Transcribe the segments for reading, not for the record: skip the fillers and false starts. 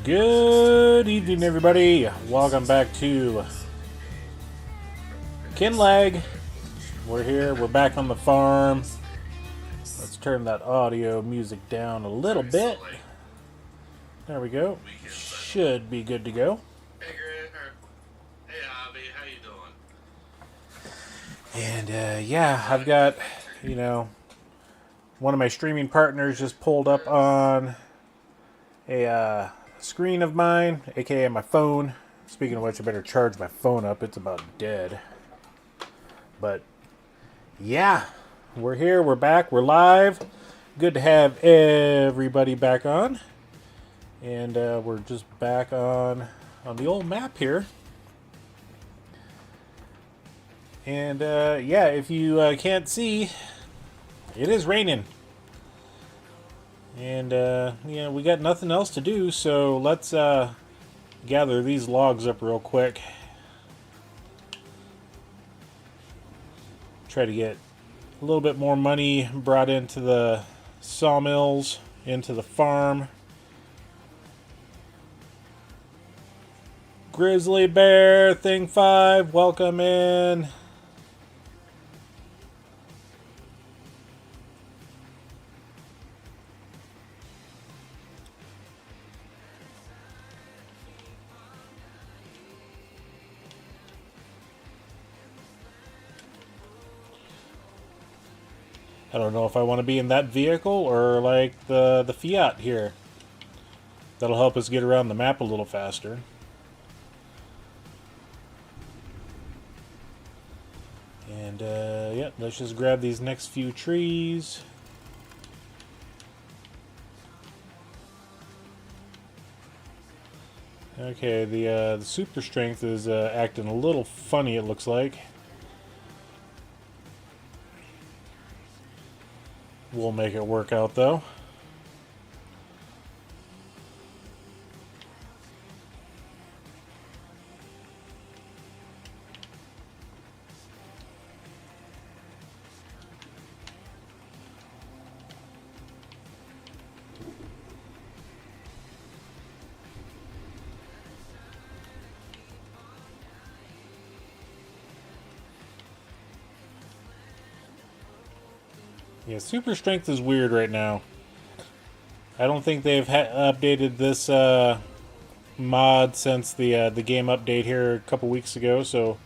Good evening, everybody. Welcome back to Kinlaig. We're here. We're back on the farm. Let's turn that audio music down a little bit. There we go. Should be good to go. Hey, Abby, how you doing? And yeah, I've got, one of my streaming partners just pulled up on a screen of mine, aka my phone. Speaking of which, I better charge my phone up. It's about dead. But yeah, we're here. We're back. We're live. Good to have everybody back on. And we're just back on the old map here. And yeah, if you can't see, it is raining. And yeah, we got nothing else to do, so let's gather these logs up real quick. Try to get a little bit more money brought into the sawmills, into the farm. Grizzly Bear, Thing 5, welcome in. I don't know if I want to be in that vehicle or like the Fiat here. That'll help us get around the map a little faster. And yeah, let's just grab these next few trees. Okay, the super strength is acting a little funny, it looks like. We'll make it work out, though. Yeah, super strength is weird right now. I don't think they've updated this mod since the game update here a couple weeks ago, so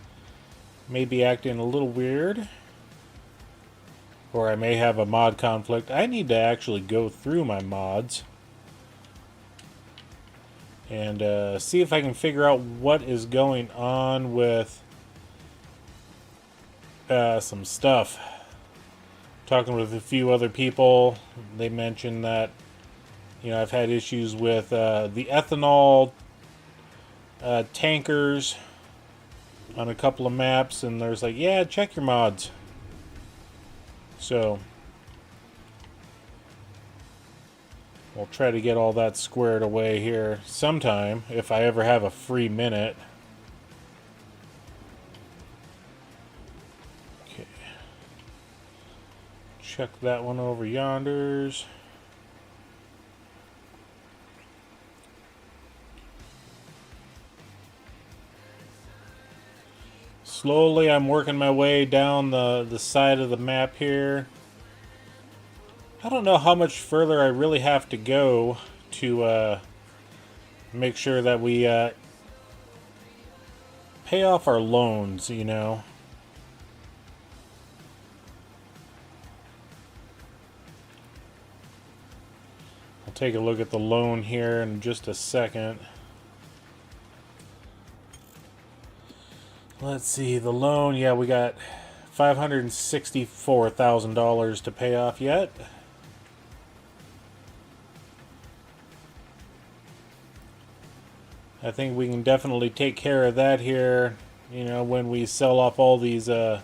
maybe acting a little weird. Or I may have a mod conflict. I need to actually go through my mods and see if I can figure out what is going on with some stuff. Talking with a few other people, they mentioned that, I've had issues with the ethanol tankers on a couple of maps, and there's like, yeah, check your mods. So we'll try to get all that squared away here sometime, if I ever have a free minute. Okay. Check that one over yonders. Slowly, I'm working my way down the side of the map here. I don't know how much further I really have to go to make sure that we pay off our loans, We'll take a look at the loan here in just a second. Let's see, the loan, yeah, we got $564,000 to pay off yet. I think we can definitely take care of that here, when we sell off all these wood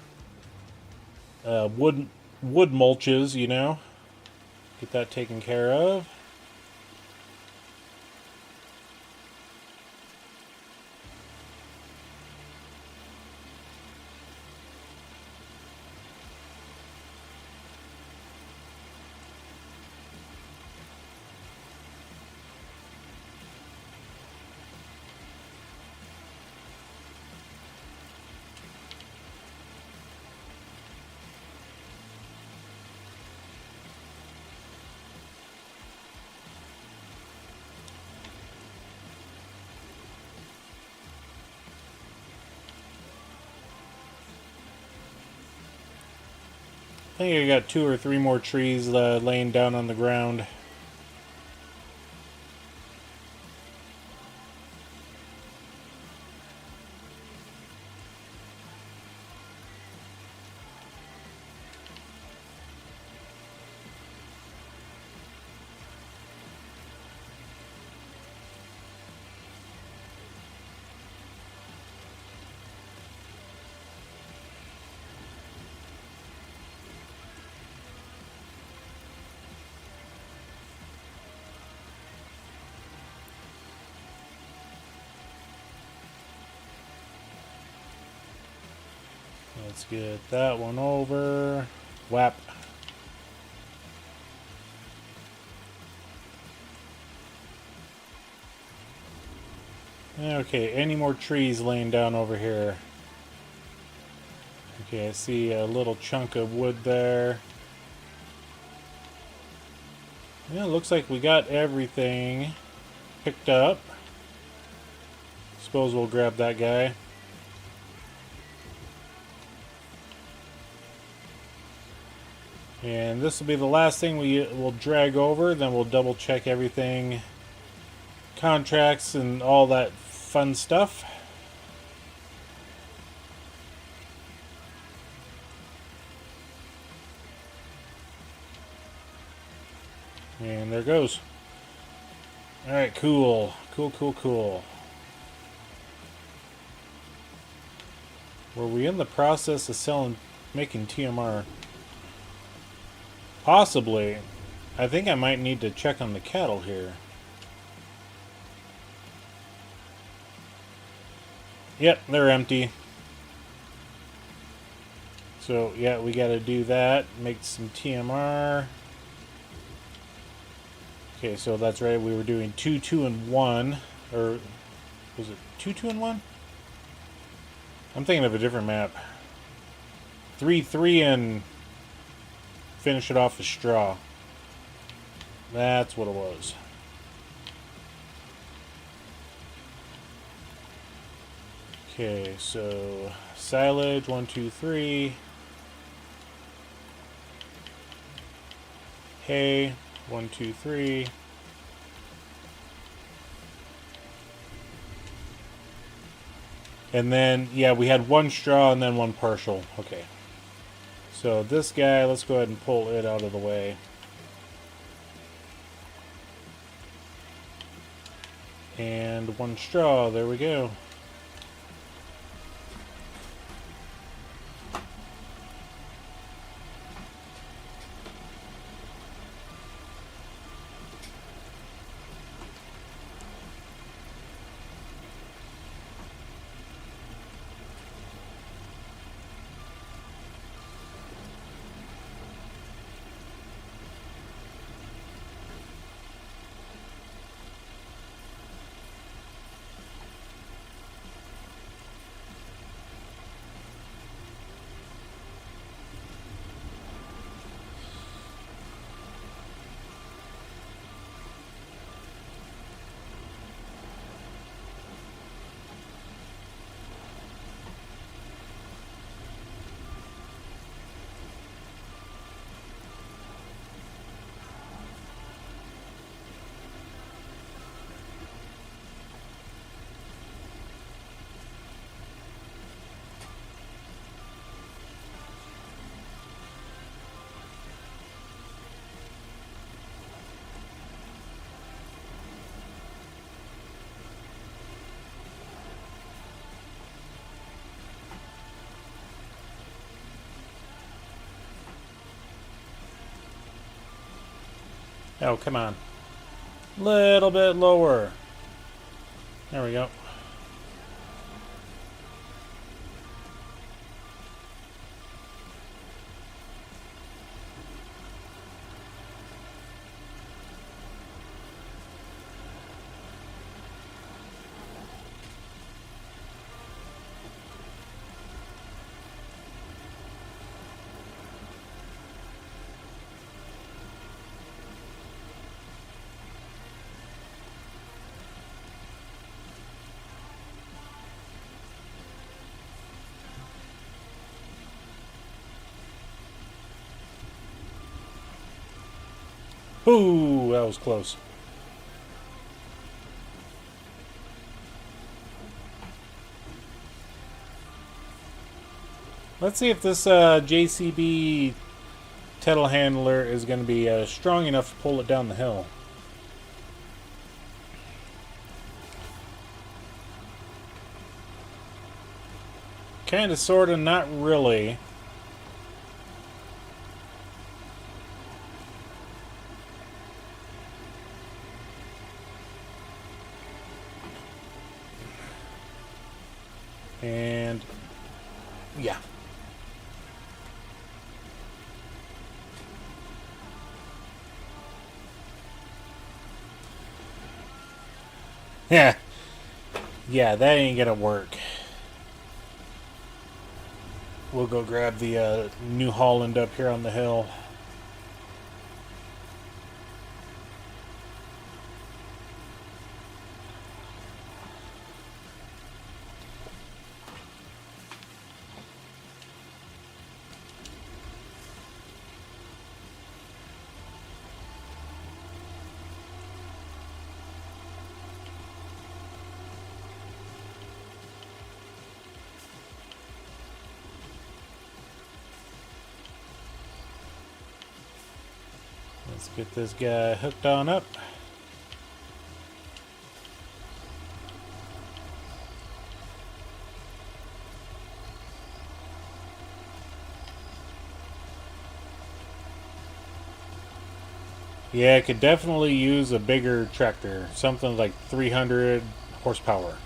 mulches, Get that taken care of. think I got 2 or 3 more trees laying down on the ground. Let's get that one over. Whap. Okay, any more trees laying down over here? Okay, I see a little chunk of wood there. Yeah, looks like we got everything picked up. Suppose we'll grab that guy. And this will be the last thing we will drag over, then we'll double check everything, contracts and all that fun stuff. And there goes. Alright, cool. Cool. Were we in the process of making TMR? Possibly. I think I might need to check on the cattle here. Yep, they're empty. So, yeah, we gotta do that. Make some TMR. Okay, so that's right. We were doing 2, 2, and 1. Or, was it 2, 2, and 1? I'm thinking of a different map. 3, 3, and finish it off with straw. That's what it was. Okay, so silage 1, 2, 3. Hay 1, 2, 3. And then, yeah, we had 1 straw and then 1 partial. Okay. So this guy, let's go ahead and pull it out of the way. And 1 straw, there we go. Oh, come on. Little bit lower. There we go. Ooh, that was close. Let's see if this JCB telehandler is going to be strong enough to pull it down the hill. Kinda, sorta, not really. And yeah. Yeah. Yeah, that ain't gonna work. We'll go grab the New Holland up here on the hill. Let's get this guy hooked on up. Yeah, it could definitely use a bigger tractor, something like 300 horsepower.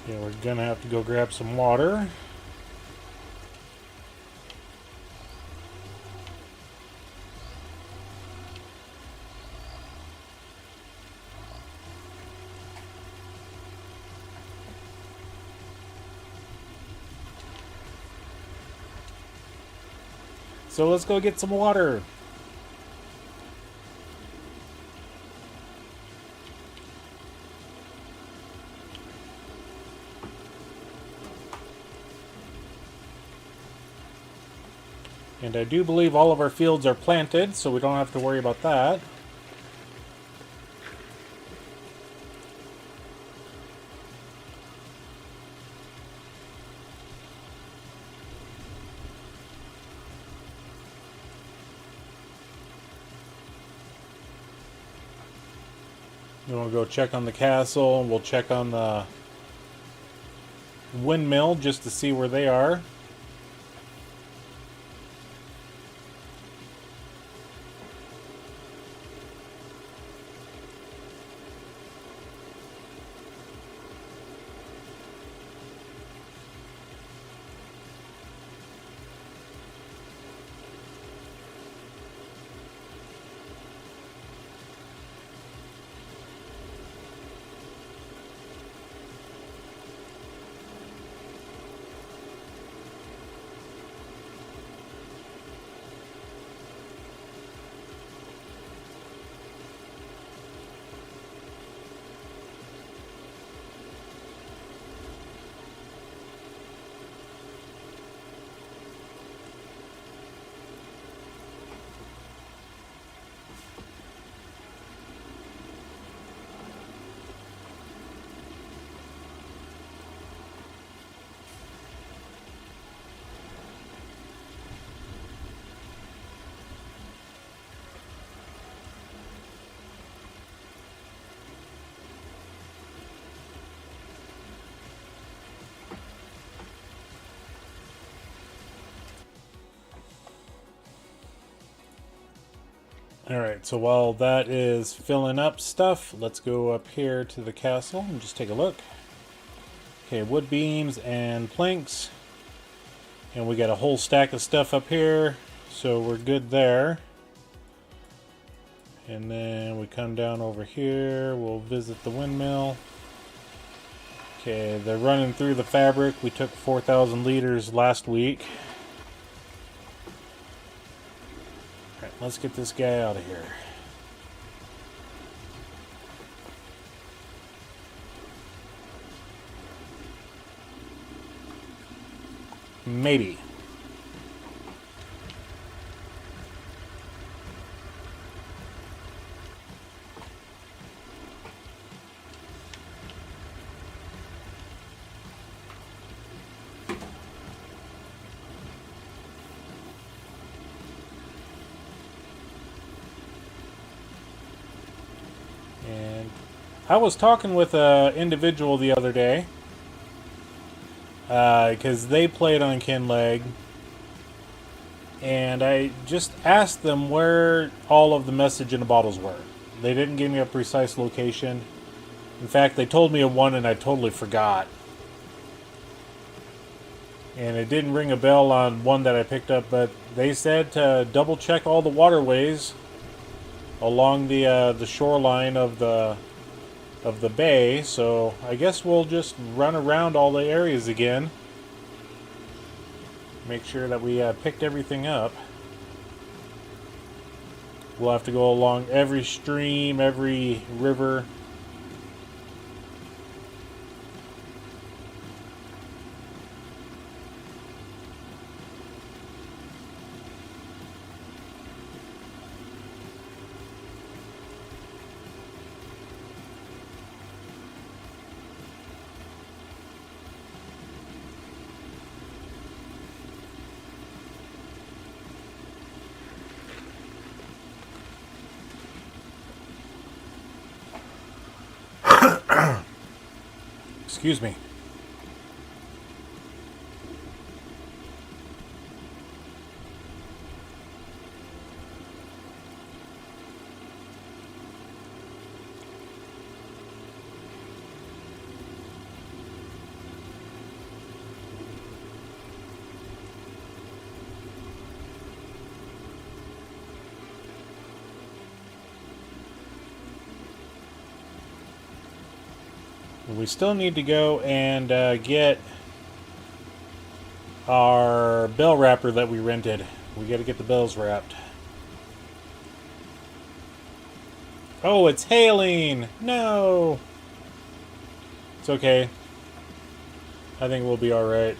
Yeah, we're gonna have to go grab some water. So let's go get some water. And I do believe all of our fields are planted, so we don't have to worry about that. Then we'll go check on the castle, and we'll check on the windmill just to see where they are. Alright, so while that is filling up stuff, let's go up here to the castle and just take a look. Okay, wood beams and planks. And we got a whole stack of stuff up here, so we're good there. And then we come down over here. We'll visit the windmill. Okay, they're running through the fabric. We took 4,000 liters last week. Alright, let's get this guy out of here. Maybe. And I was talking with an individual the other day. Because they played on Kinlaig, and I just asked them where all of the message in the bottles were. They didn't give me a precise location. In fact, they told me of one and I totally forgot. And it didn't ring a bell on one that I picked up, but they said to double check all the waterways along the shoreline of the bay, so I guess we'll just run around all the areas again. Make sure that we picked everything up. We'll have to go along every stream, every river. Excuse me. We still need to go and get our bell wrapper that we rented. We got to get the bells wrapped. Oh, it's hailing! No! It's okay. I think we'll be alright.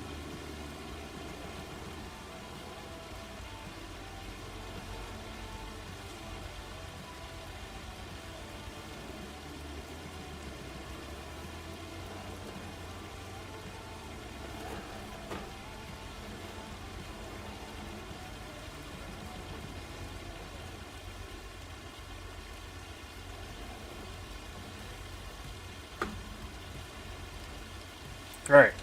Right.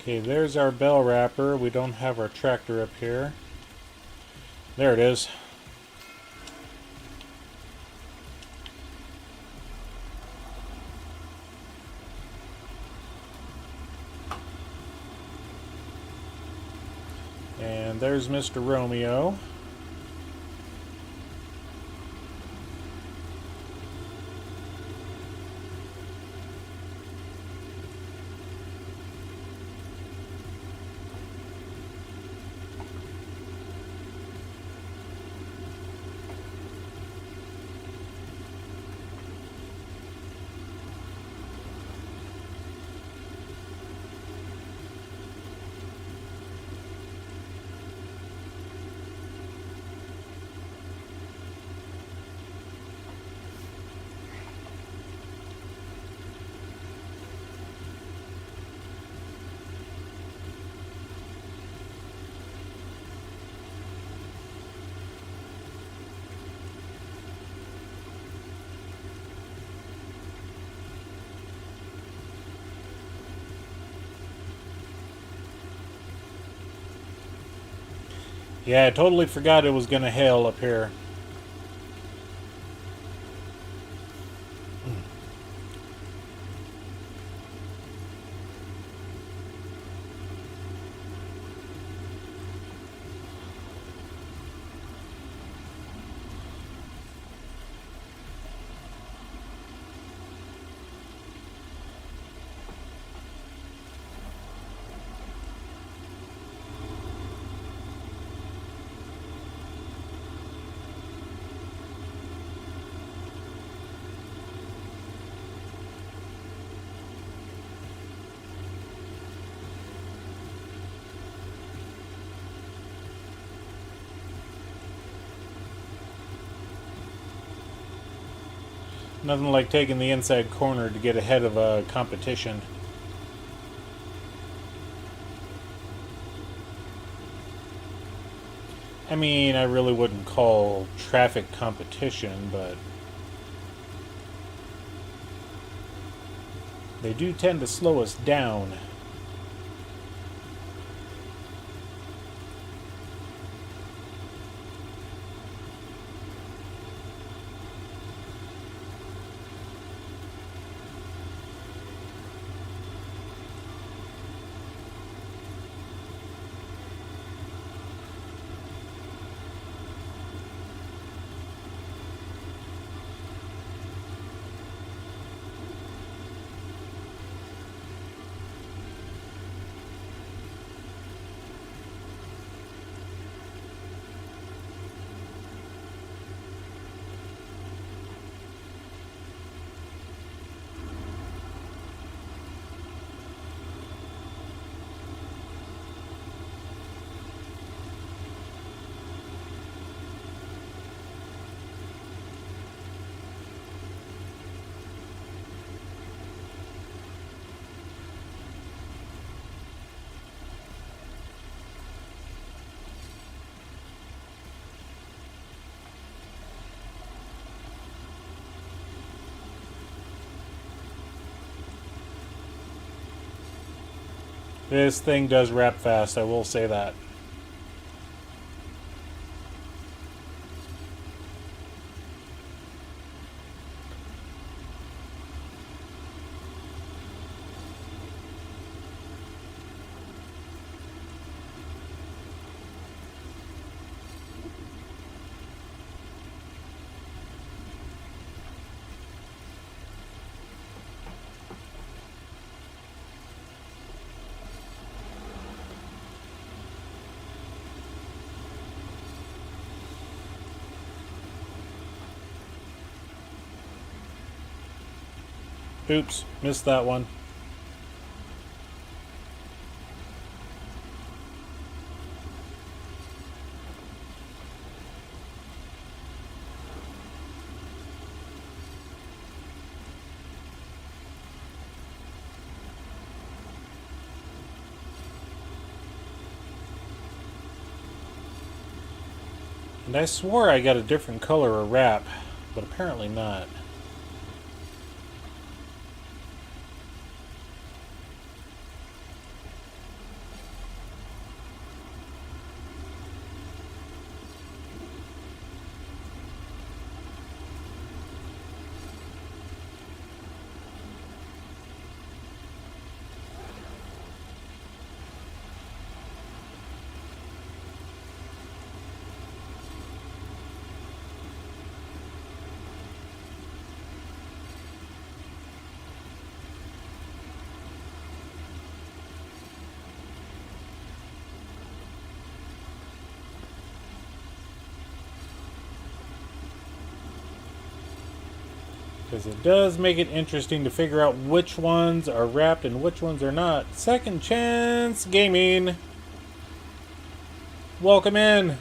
Okay, there's our bell wrapper. We don't have our tractor up here. There it is. And there's Mr. Romeo. Yeah, I totally forgot it was going to hail up here. Nothing like taking the inside corner to get ahead of a competition. I mean, I really wouldn't call traffic competition, but they do tend to slow us down. This thing does wrap fast, I will say that. Oops, missed that one. And I swore I got a different color of wrap, but apparently not. Because it does make it interesting to figure out which ones are wrapped and which ones are not. Second Chance Gaming. Welcome in.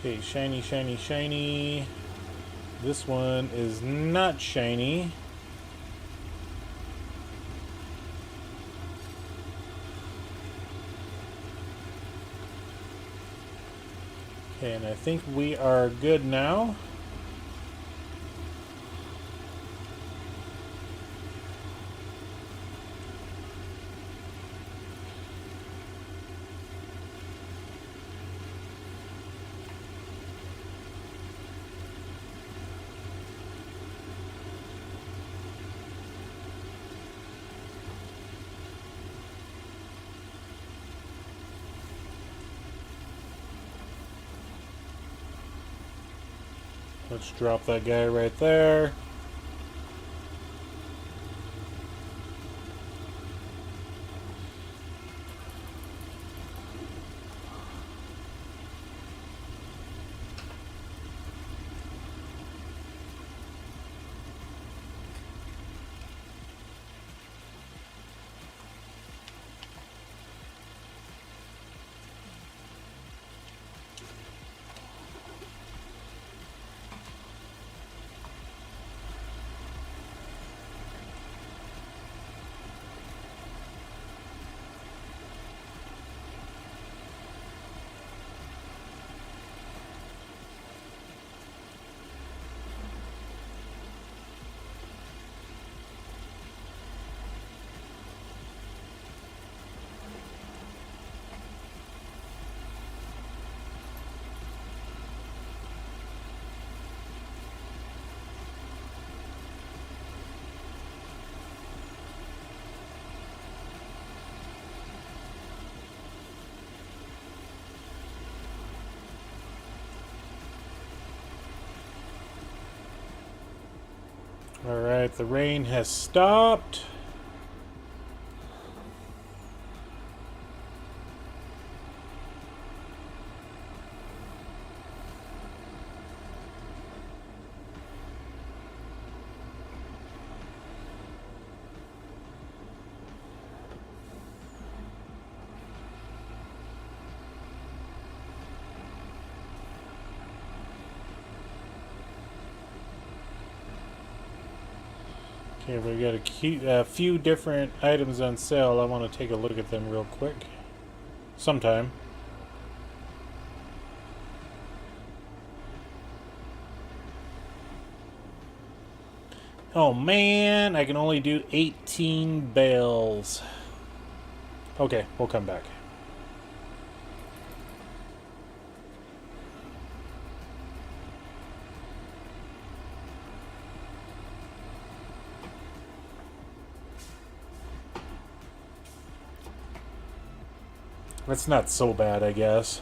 Okay, shiny, shiny, shiny. This one is not shiny. Okay, and I think we are good now. Let's drop that guy right there. Alright, the rain has stopped. Okay, we got a few different items on sale. I want to take a look at them real quick. Sometime. Oh man, I can only do 18 bales. Okay, we'll come back. That's not so bad, I guess.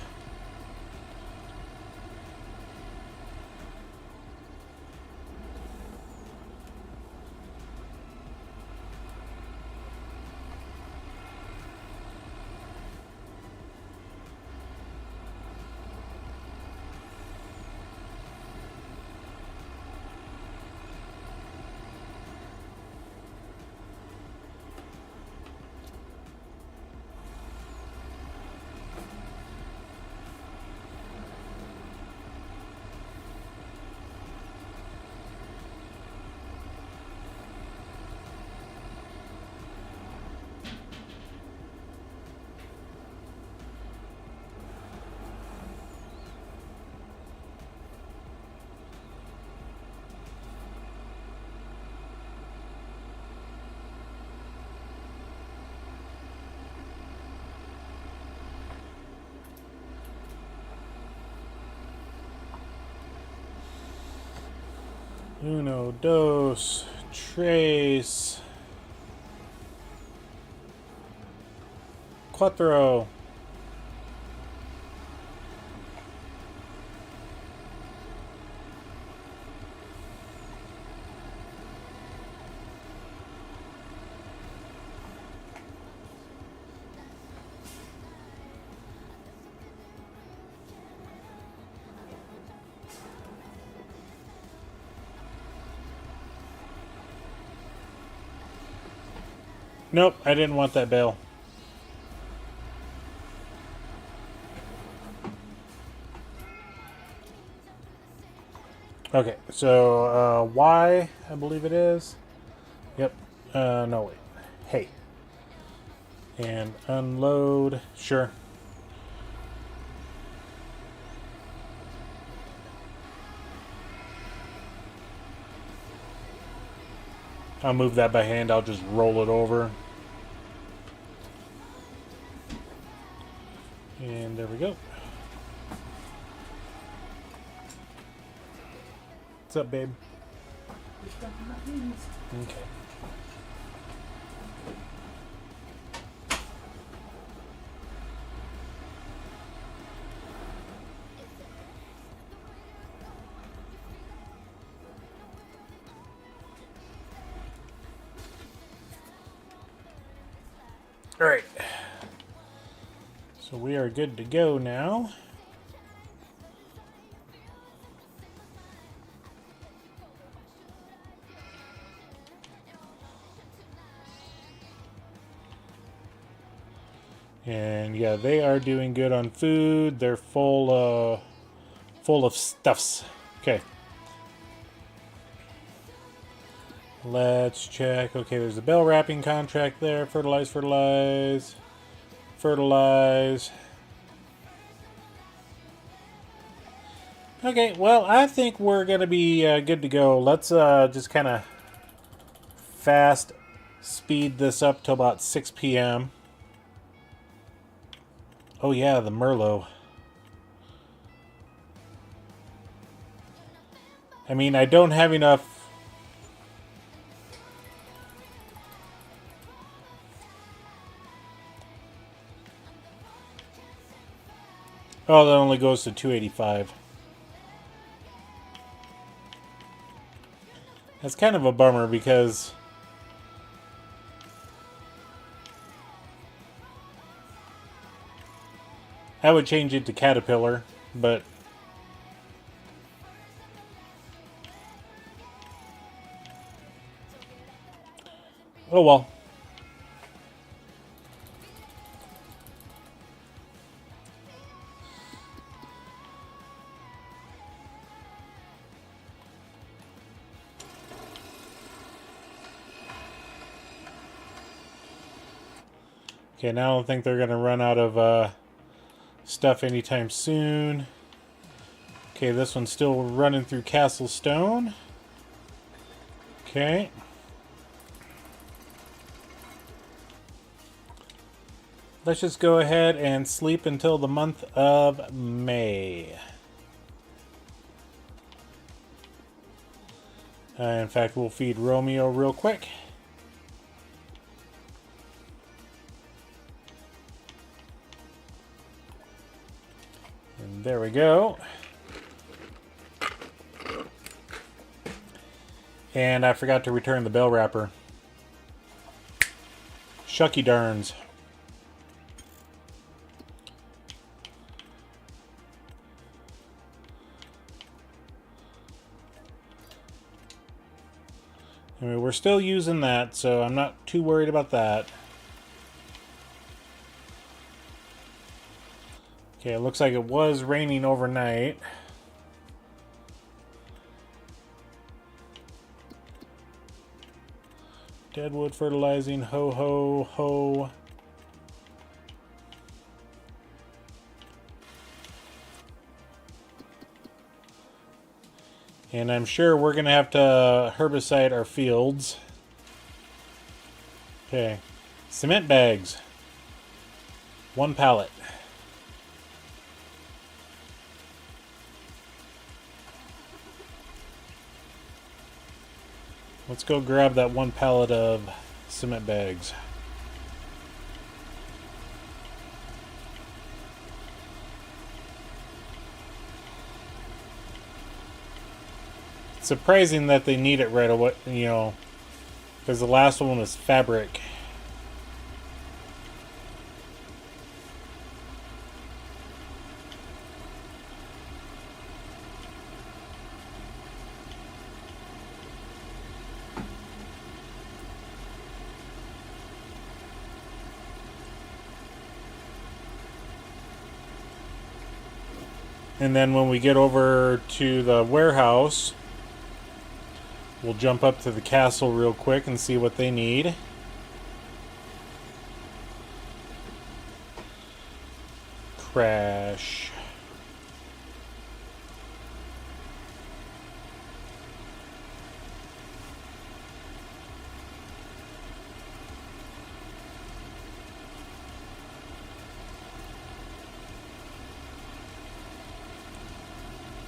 Uno, dos, tres, cuatro. Nope, I didn't want that bale. Okay, so Y, I believe it is. Yep. No, wait. Hey. And unload. Sure. I'll move that by hand. I'll just roll it over. And there we go. What's up, babe? Okay. All right. So we are good to go now. And yeah, they are doing good on food. They're full of stuffs. Okay. Let's check. Okay, there's a bell wrapping contract there. Fertilize, fertilize, fertilize. Okay, well, I think we're going to be good to go. Let's just kind of fast speed this up to about 6 p.m. Oh yeah, the Merlot. I mean, I don't have enough. Oh, that only goes to 285. That's kind of a bummer because I would change it to Caterpillar, but oh well. Okay, now I don't think they're going to run out of stuff anytime soon. Okay, this one's still running through Castle Stone. Okay. Let's just go ahead and sleep until the month of May. In fact, we'll feed Romeo real quick. And there we go. And I forgot to return the bell wrapper. Shucky darns. Anyway, we're still using that, so I'm not too worried about that. Okay, it looks like it was raining overnight. Deadwood fertilizing, ho ho ho. And I'm sure we're going to have to herbicide our fields. Okay. Cement bags. 1 pallet. Let's go grab that 1 pallet of cement bags. It's surprising that they need it right away, you know, because the last one was fabric. And then when we get over to the warehouse, we'll jump up to the castle real quick and see what they need. Crash.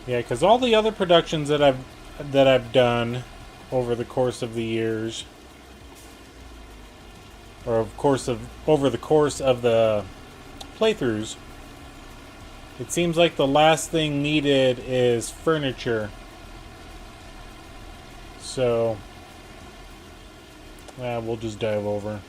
Yeah, because all the other productions that I've done over the course of the years, or over the course of the playthroughs, it seems like the last thing needed is furniture. So, we'll just dive over.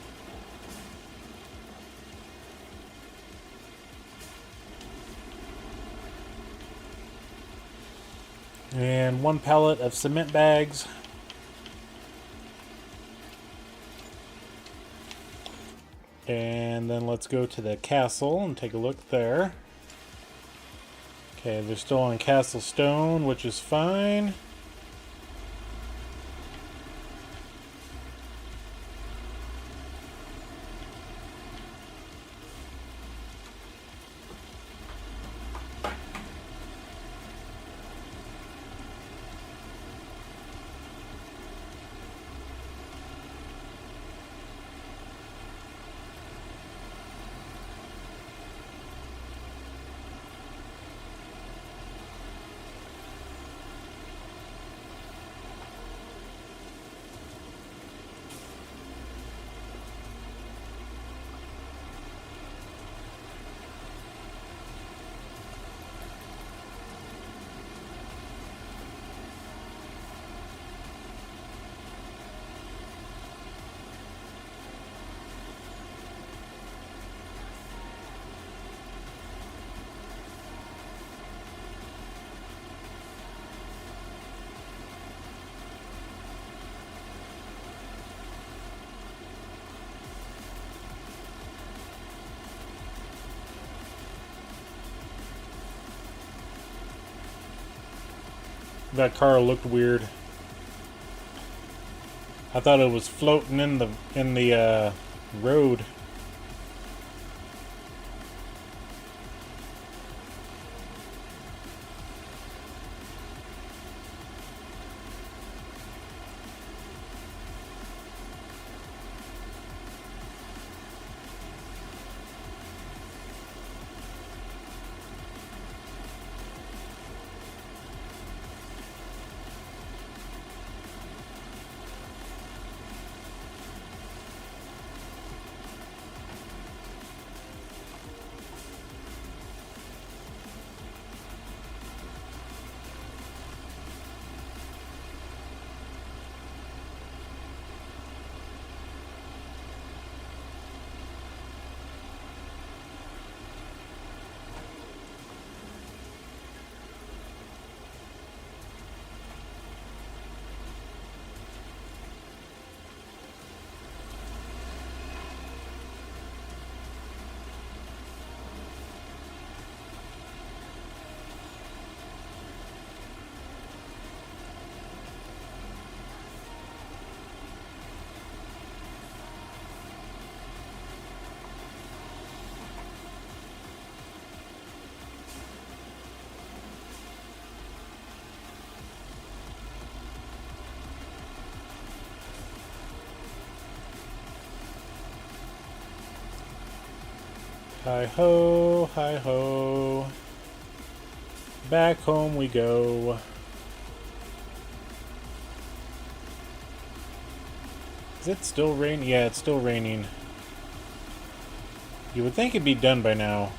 And 1 pallet of cement bags. And then let's go to the castle and take a look there. Okay, they're still on Castle Stone, which is fine. That car looked weird. I thought it was floating in the road. Hi ho, hi ho. Back home we go. Is it still raining? Yeah, it's still raining. You would think it'd be done by now.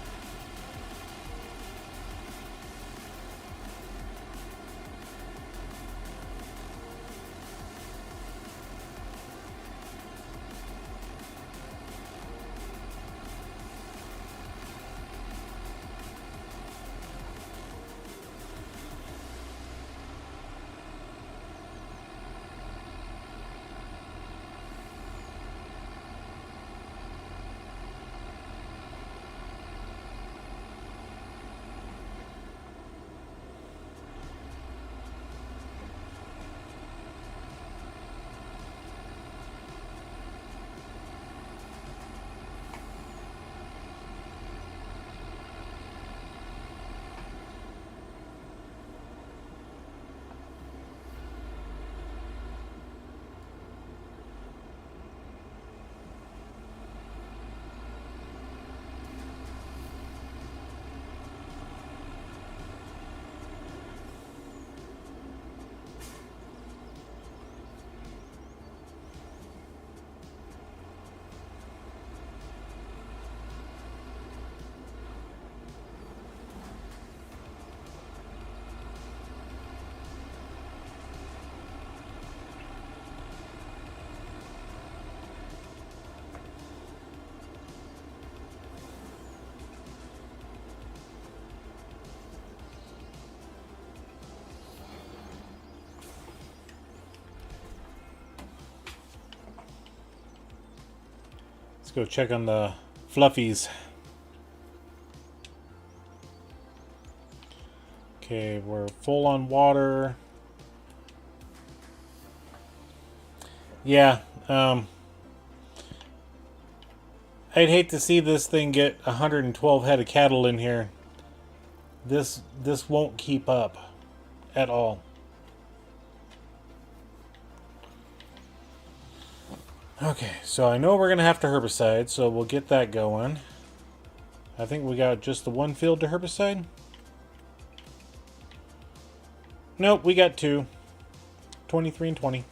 Let's go check on the fluffies. Okay, we're full on water. Yeah, I'd hate to see this thing get 112 head of cattle in here. This won't keep up at all. Okay, so I know we're gonna have to herbicide, so we'll get that going. I think we got just the one field to herbicide. Nope, we got two. 23 and 20.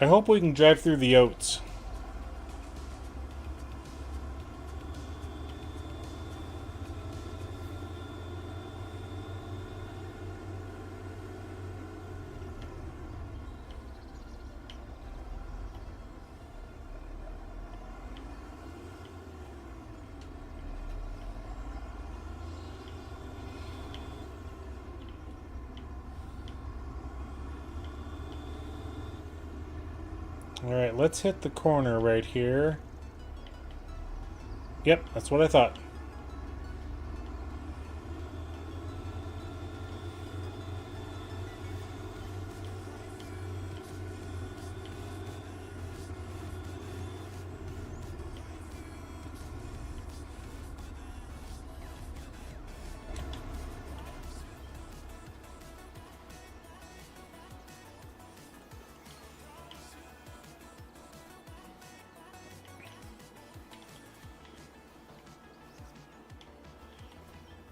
I hope we can drive through the oats. Alright, let's hit the corner right here. Yep, that's what I thought.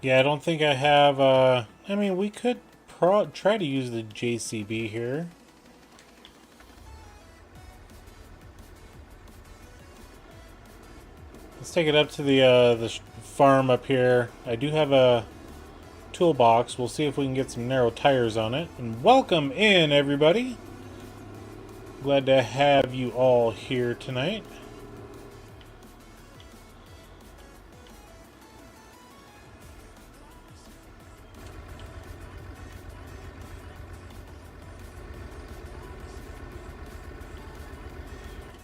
Yeah, I don't think I have, I mean, we could try to use the JCB here. Let's take it up to the farm up here. I do have a toolbox. We'll see if we can get some narrow tires on it. And welcome in, everybody. Glad to have you all here tonight.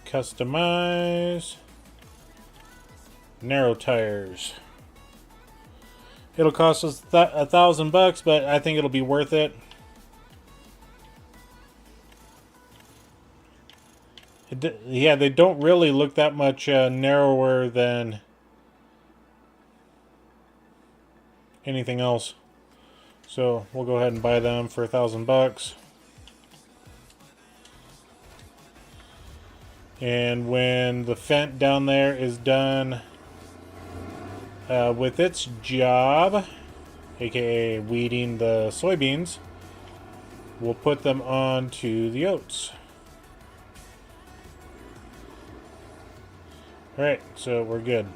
Customize. Narrow tires. It'll cost us $1,000, but I think it'll be worth it. Yeah, they don't really look that much narrower than anything else. So we'll go ahead and buy them for $1,000. And when the Fent down there is done with its job, aka weeding the soybeans, we'll put them onto the oats. Alright, so we're good.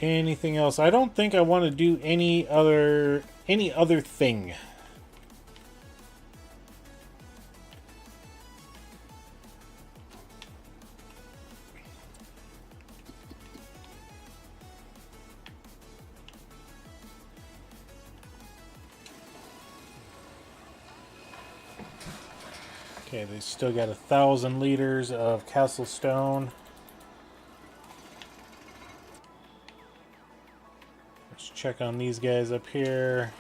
Anything else? I don't think I want to do any other thing. Okay, they still got 1,000 liters of Castle Stone. Let's check on these guys up here.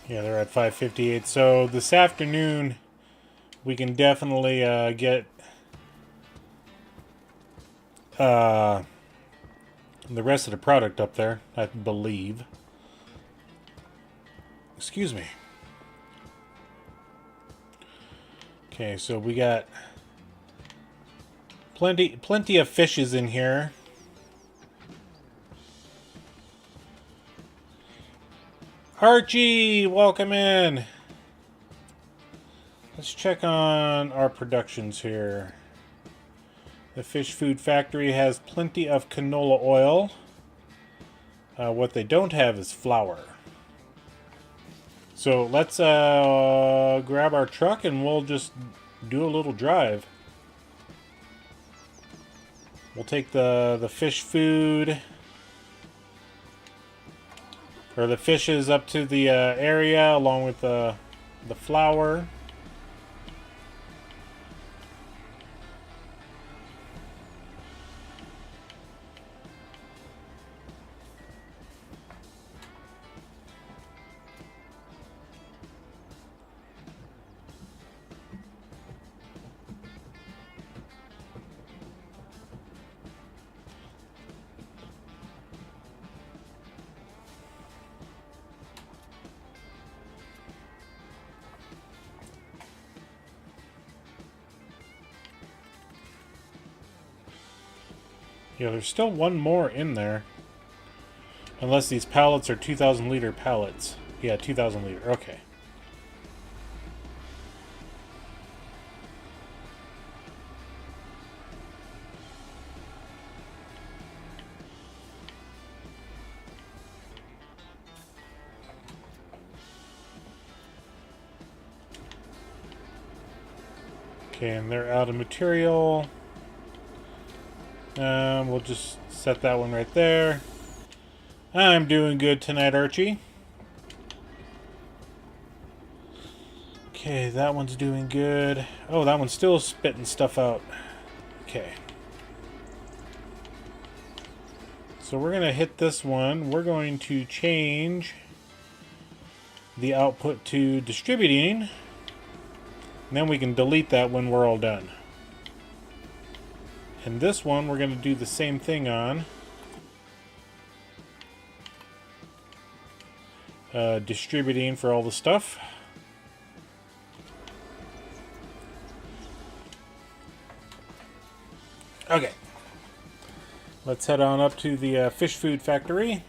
Yeah, they're at 558. So this afternoon, we can definitely get the rest of the product up there, I believe. Excuse me. Okay, so we got plenty of fishes in here. Archie, welcome in. Let's check on our productions here. The fish food factory has plenty of canola oil. What they don't have is flour. So let's grab our truck and we'll just do a little drive. We'll take the fish food, or the fishes, up to the area along with the flour. Yeah, there's still one more in there. Unless these pallets are 2,000 liter pallets. Yeah, 2,000 liter. Okay. Okay, and they're out of material. We'll just set that one right there. I'm doing good tonight, Archie. Okay, that one's doing good. Oh, that one's still spitting stuff out. Okay. So we're going to hit this one. We're going to change the output to distributing. And then we can delete that when we're all done. And this one we're going to do the same thing on. Distributing for all the stuff. Okay. Let's head on up to the fish food factory.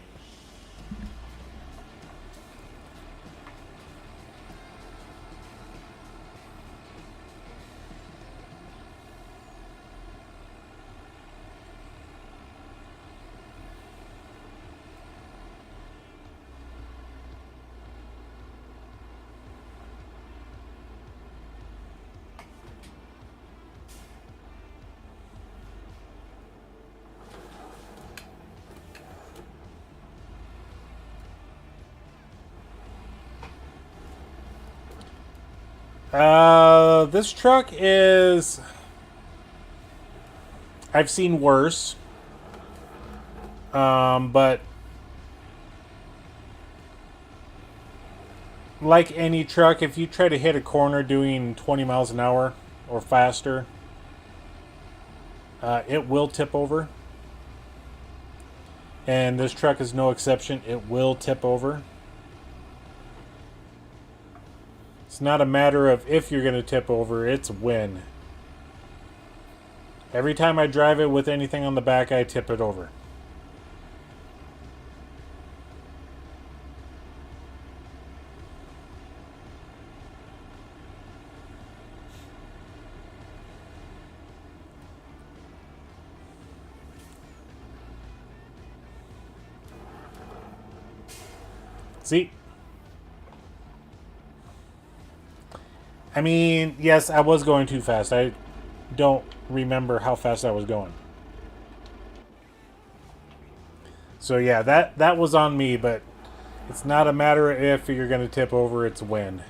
This truck is... I've seen worse. But... like any truck, if you try to hit a corner doing 20 miles an hour or faster, it will tip over. And this truck is no exception. It will tip over. It's not a matter of if you're going to tip over, it's when. Every time I drive it with anything on the back, I tip it over. See? I mean, yes, I was going too fast. I don't remember how fast I was going. So yeah, that was on me, but it's not a matter of if you're going to tip over, it's when.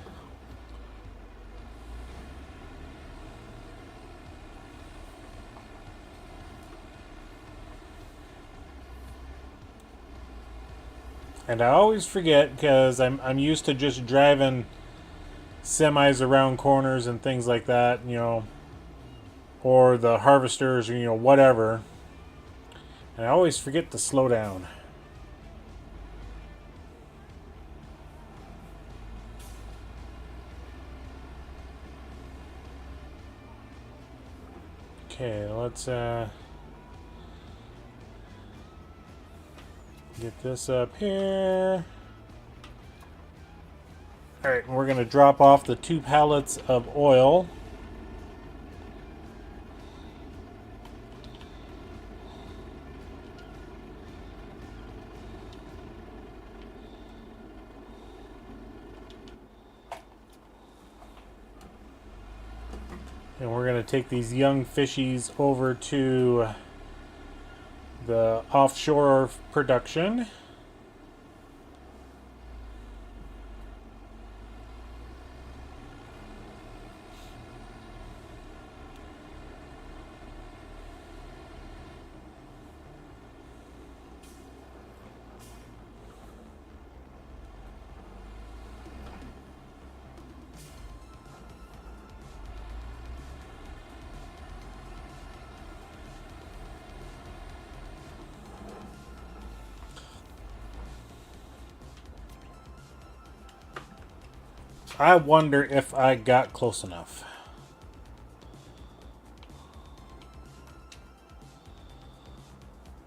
And I always forget because I'm used to just driving semis around corners and things like that, you know, or the harvesters, or, you know, whatever. And I always forget to slow down. Okay, let's get this up here. Alright, we're going to drop off the 2 pallets of oil. And we're going to take these young fishies over to the offshore production. I wonder if I got close enough.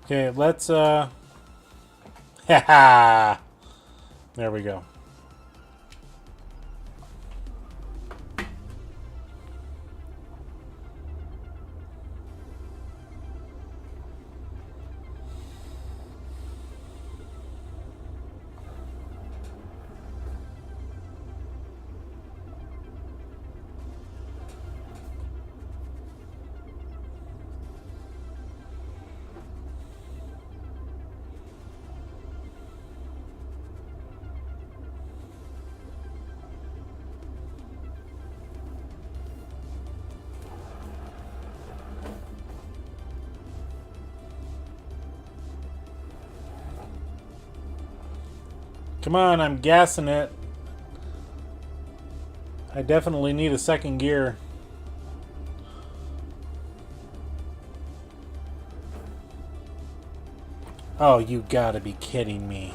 Okay, let's head There we go. Come on, I'm gassing it. I definitely need a second gear. Oh, you gotta be kidding me.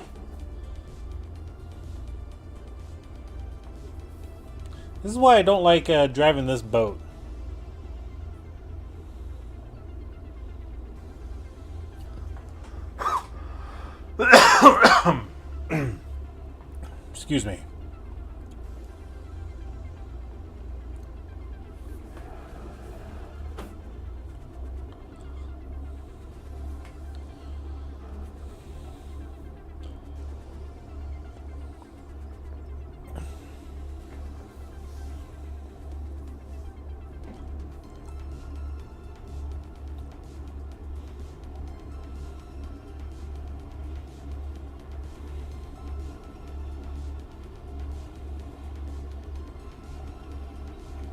This is why I don't like driving this boat. Excuse me.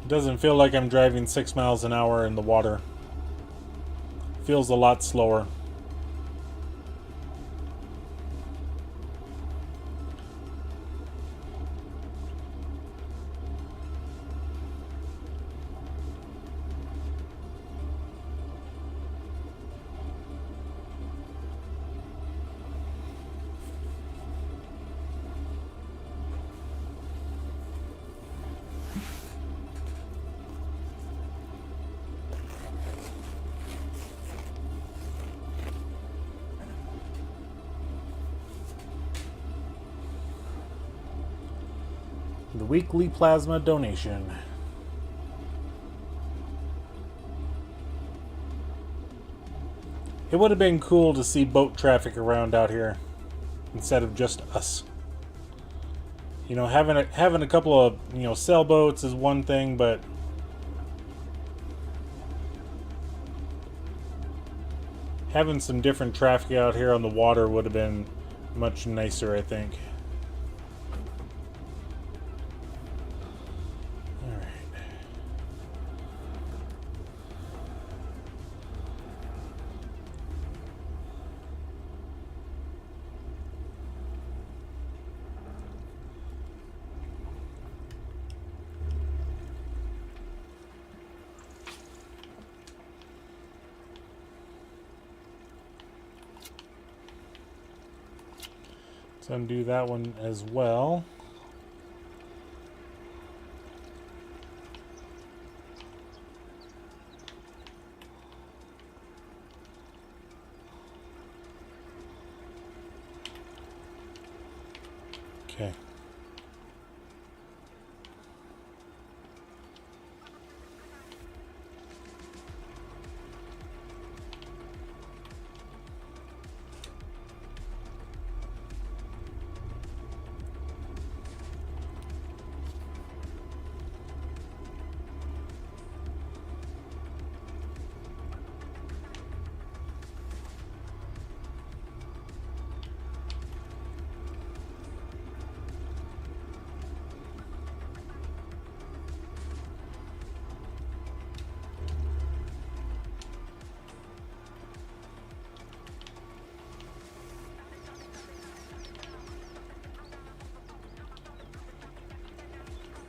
Doesn't feel like I'm driving 6 miles an hour in the water. Feels a lot slower. The weekly plasma donation. It would have been cool to see boat traffic around out here instead of just us. You know, having a couple of, you know, sailboats is one thing, but having some different traffic out here on the water would have been much nicer, I think. Let's undo that one as well. Okay.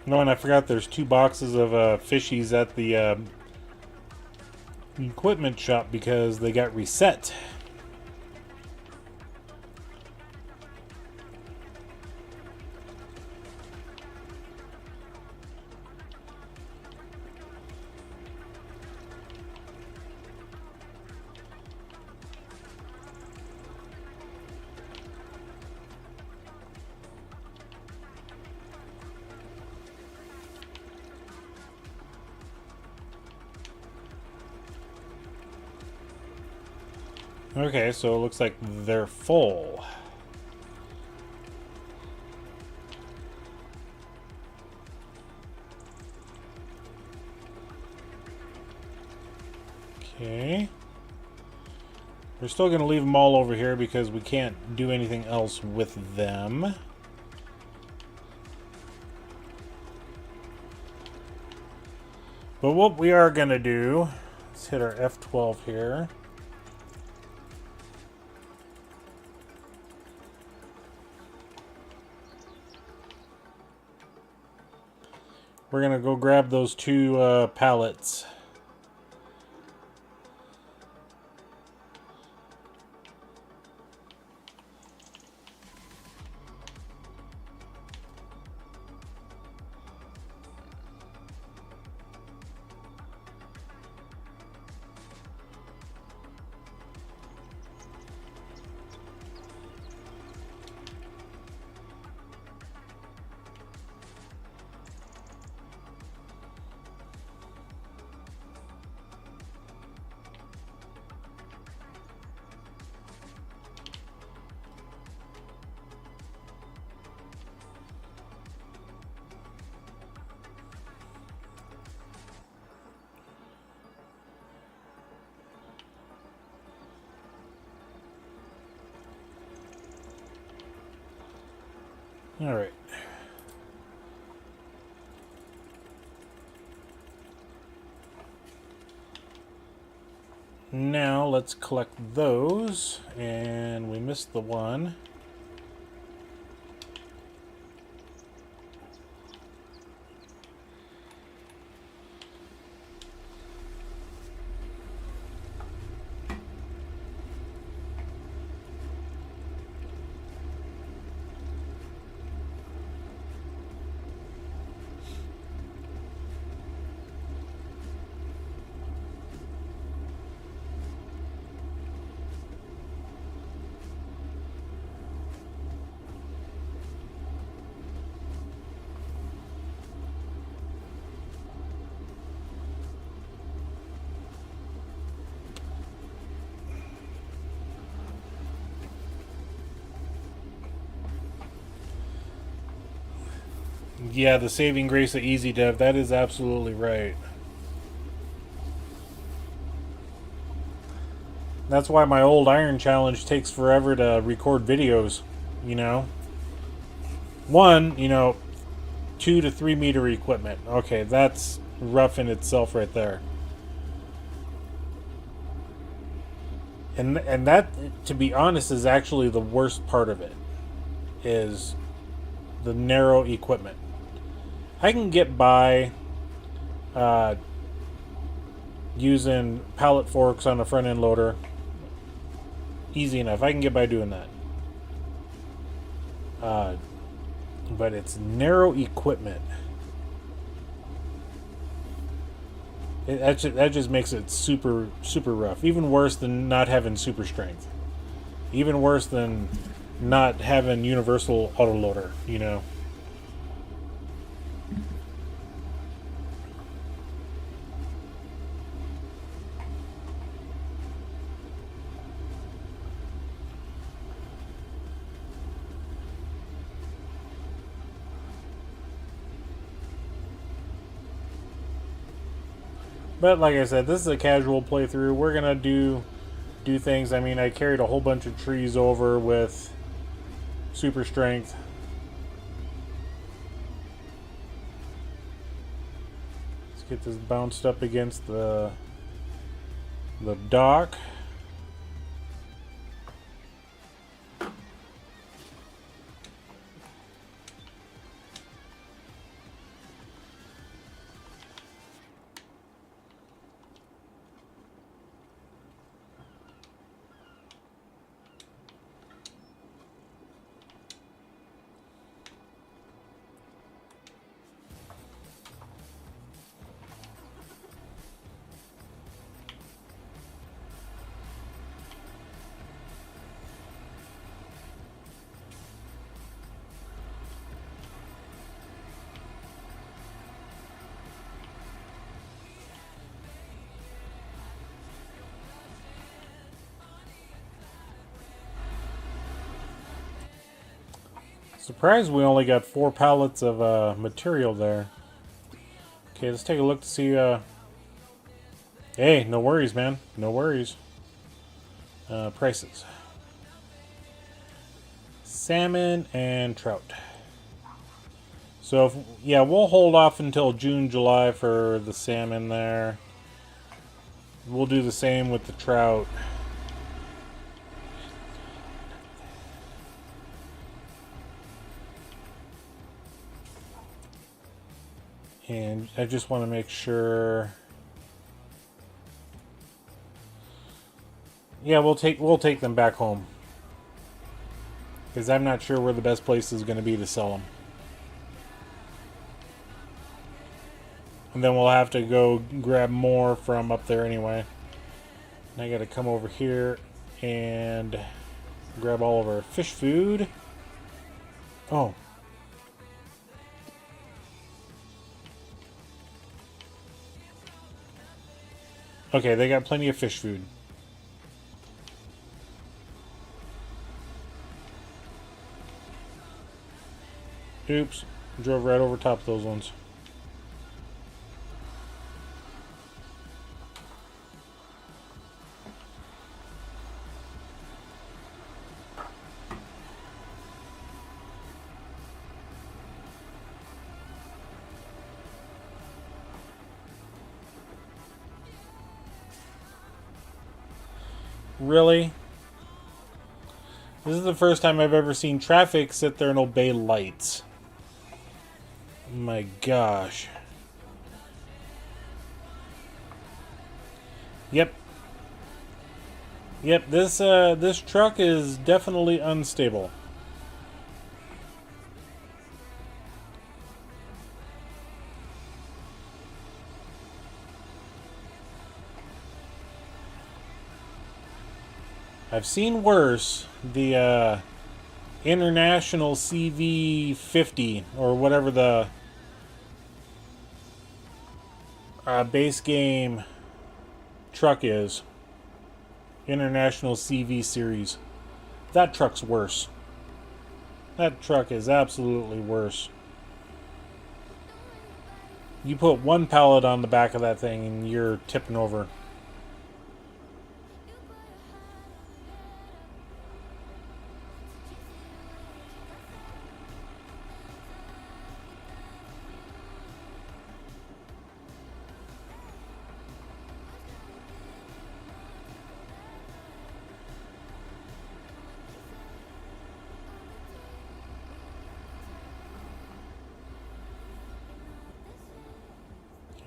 No, and I forgot there's 2 boxes of fishies at the equipment shop because they got reset. Okay, so it looks like they're full. Okay. We're still going to leave them all over here because we can't do anything else with them. But what we are going to do, let's hit our F12 here. We're going to go grab those two pallets. All right. Now let's collect those, and we missed the one. Yeah, the saving grace of easy dev, that is absolutely right. That's why my old iron challenge takes forever to record videos, you know. One, 2 to 3 meter equipment. Okay, that's rough in itself right there. And that, to be honest, is actually the worst part of it, is the narrow equipment. I can get by using pallet forks on a front end loader. Easy enough. I can get by doing that. But it's narrow equipment. That just makes it super, super rough. Even worse than not having super strength. Even worse than not having universal autoloader, you know. But like I said, this is a casual playthrough. We're gonna do things. I mean, I carried a whole bunch of trees over with super strength. Let's get this bounced up against the dock. Surprised we only got 4 pallets of material there. Okay, let's take a look to see. Hey, no worries, man. No worries. Prices. Salmon and trout. So, yeah, we'll hold off until June, July for the salmon there. We'll do the same with the trout. And I just want to make sure. Yeah, we'll take them back home. Because I'm not sure where the best place is going to be to sell them. And then we'll have to go grab more from up there anyway. And I got to come over here and grab all of our fish food. Oh. Okay, they got plenty of fish food. Oops, drove right over top of those ones. Really? This is the first time I've ever seen traffic sit there and obey lights. My gosh. Yep. Yep, this truck is definitely unstable. I've seen worse. The International CV50 or whatever the base game truck is. International CV series. That truck's worse. That truck is absolutely worse. You put one pallet on the back of that thing and you're tipping over.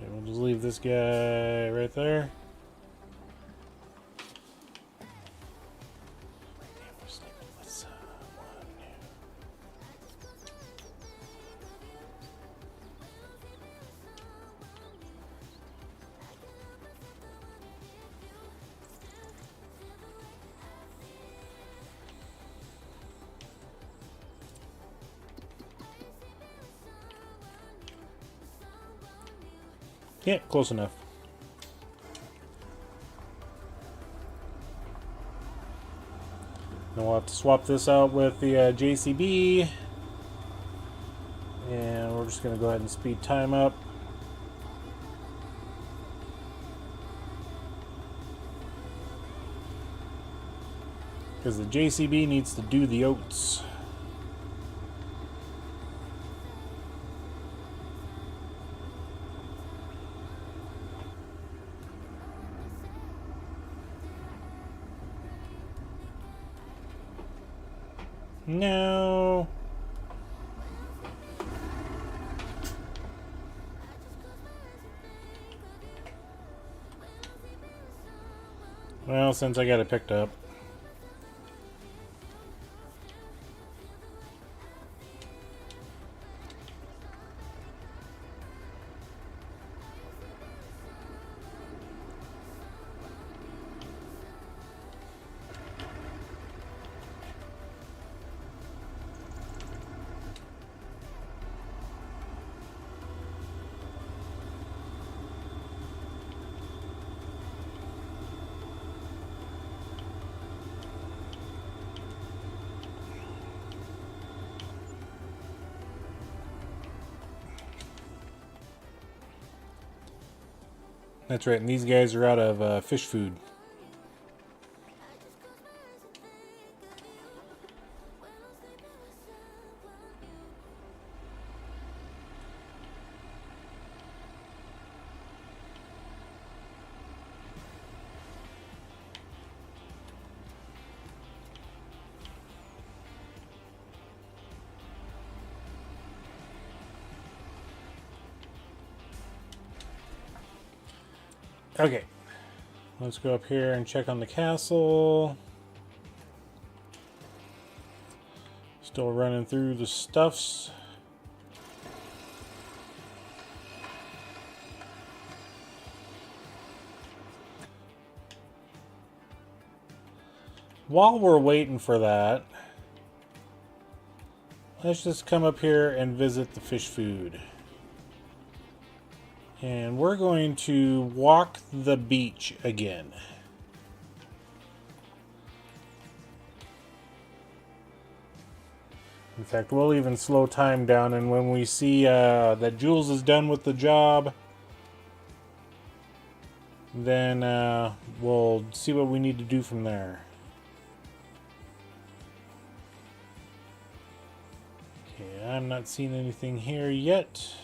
We'll just leave this guy right there. Yeah, close enough. Then we'll have to swap this out with the JCB. And we're just going to go ahead and speed time up. Because the JCB needs to do the oats. No. Well, since I got it picked up. That's right, and these guys are out of fish food. Okay, let's go up here and check on the castle. Still running through the stuffs. While we're waiting for that, let's just come up here and visit the fish food. And we're going to walk the beach again. In fact, we'll even slow time down, and when we see that Jules is done with the job, then we'll see what we need to do from there. Okay, I'm not seeing anything here yet.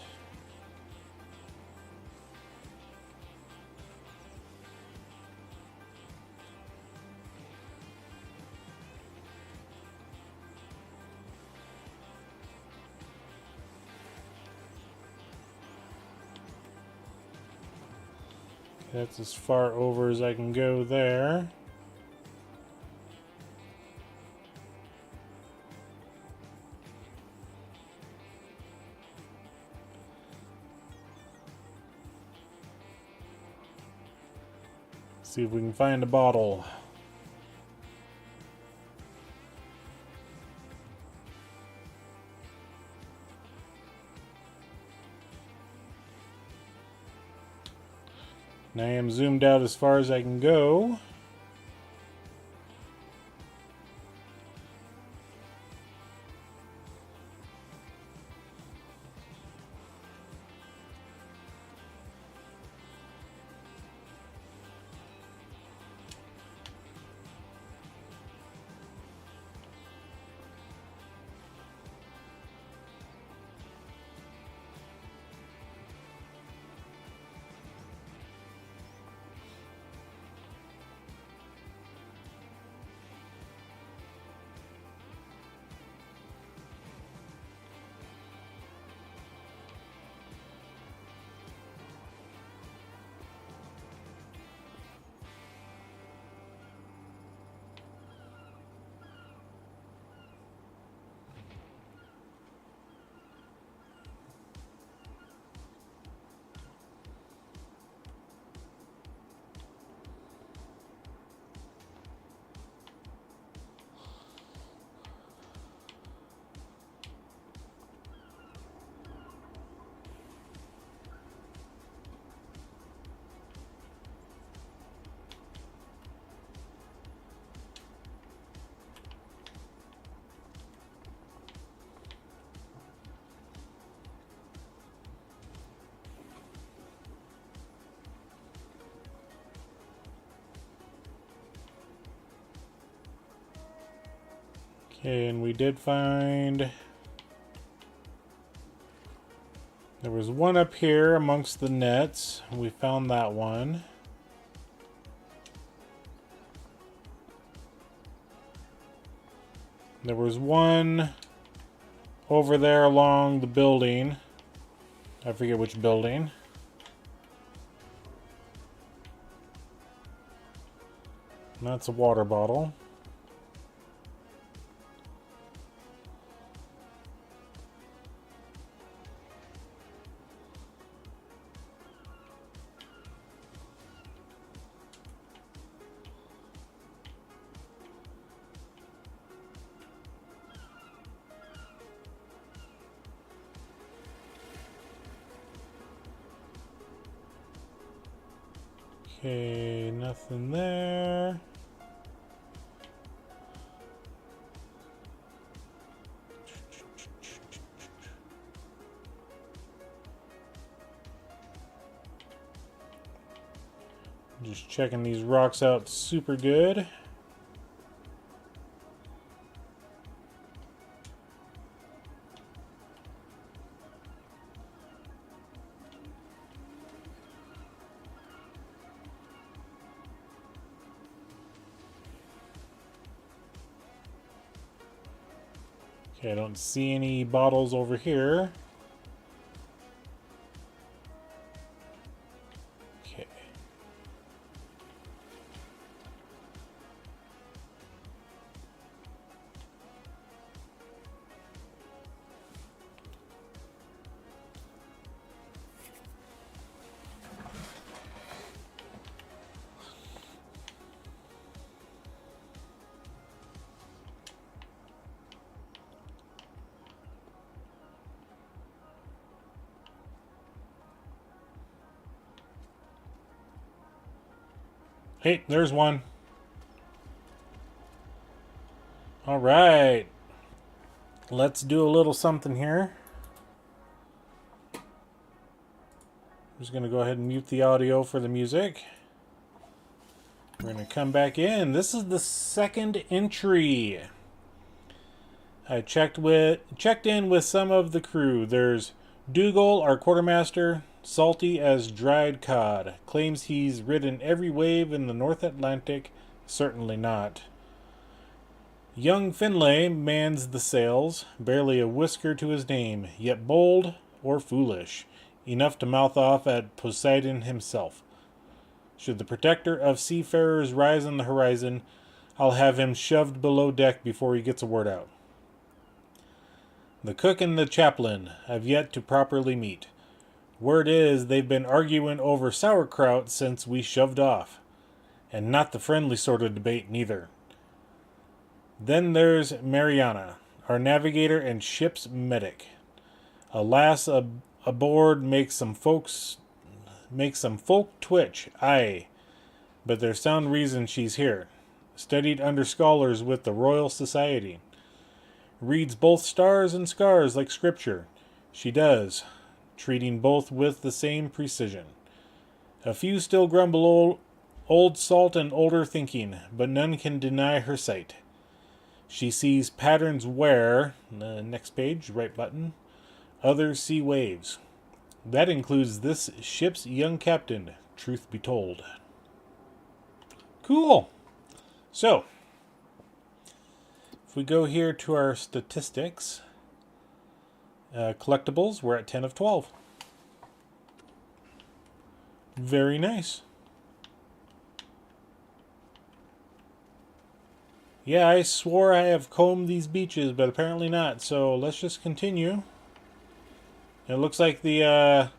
That's as far over as I can go there. See if we can find a bottle. And I am zoomed out as far as I can go. Okay, and we did find... There was one up here amongst the nets. We found that one. There was one over there along the building. I forget which building. And that's a water bottle. Okay, nothing there. Just checking these rocks out super good. Okay, I don't see any bottles over here. Okay. Hey, there's one. All right. Let's do a little something here. I'm just going to go ahead and mute the audio for the music. We're going to come back in. This is the second entry. I checked in with some of the crew. There's Dougal, our quartermaster, salty as dried cod. Claims he's ridden every wave in the North Atlantic. Certainly not. Young Finlay mans the sails, barely a whisker to his name, yet bold or foolish, enough to mouth off at Poseidon himself. Should the protector of seafarers rise on the horizon, I'll have him shoved below deck before he gets a word out. The cook and the chaplain have yet to properly meet. Word is they've been arguing over sauerkraut since we shoved off. And not the friendly sort of debate, neither. Then there's Mariana, our navigator and ship's medic. A lass aboard makes some folk twitch, aye. But there's sound reason she's here. Studied under scholars with the Royal Society. Reads both stars and scars like scripture. She does, treating both with the same precision. A few still grumble old salt and older thinking, but none can deny her sight. She sees patterns where, next page, right button, others see waves. That includes this ship's young captain, truth be told. Cool. So, if we go here to our statistics, collectibles, we're at 10 of 12. Very nice. Yeah, I swore I have combed these beaches, but apparently not. So let's just continue. It looks like the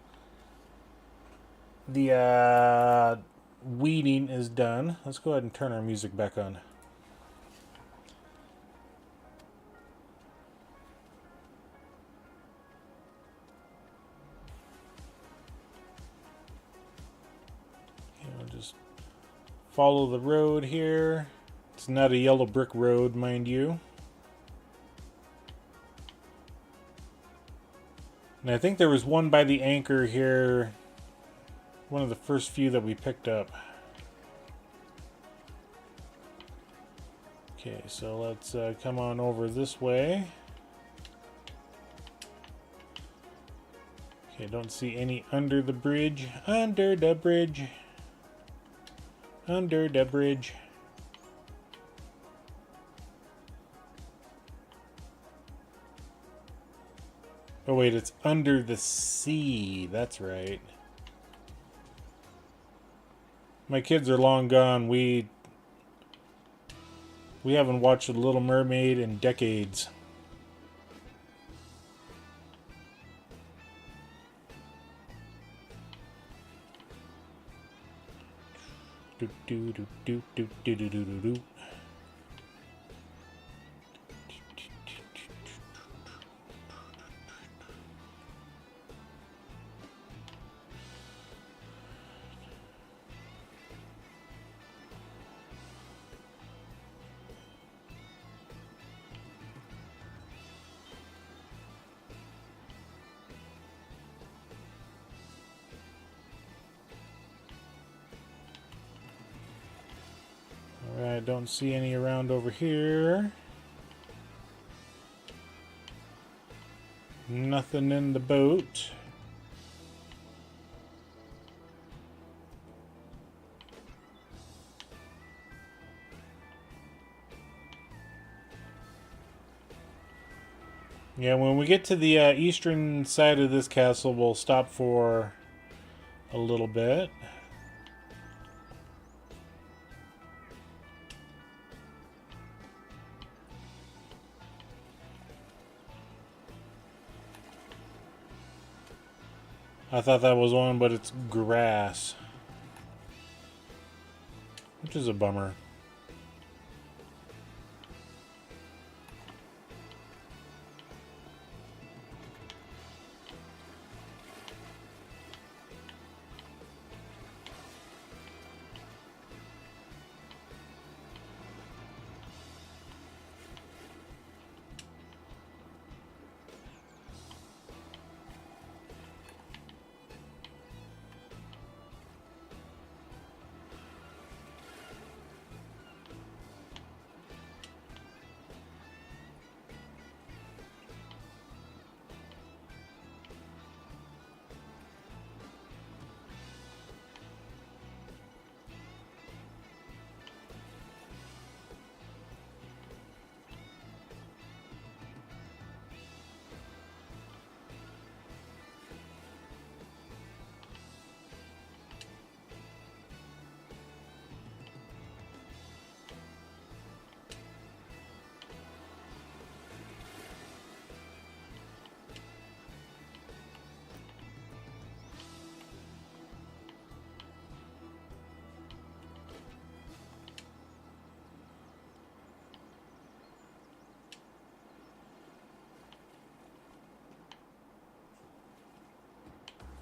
weeding is done. Let's go ahead and turn our music back on. Just follow the road here. It's not a yellow brick road, mind you. And I think there was one by the anchor here. One of the first few that we picked up. Okay, so let's come on over this way. Okay, don't see any under the bridge. Under the bridge. Under the bridge. Oh wait, it's under the sea. That's right. My kids are long gone. We haven't watched The Little Mermaid in decades. Do do do do do do do do do. don't see any around over here. Nothing in the boat. Yeah, when we get to the eastern side of this castle, we'll stop for a little bit. I thought that was one, but it's grass, which is a bummer.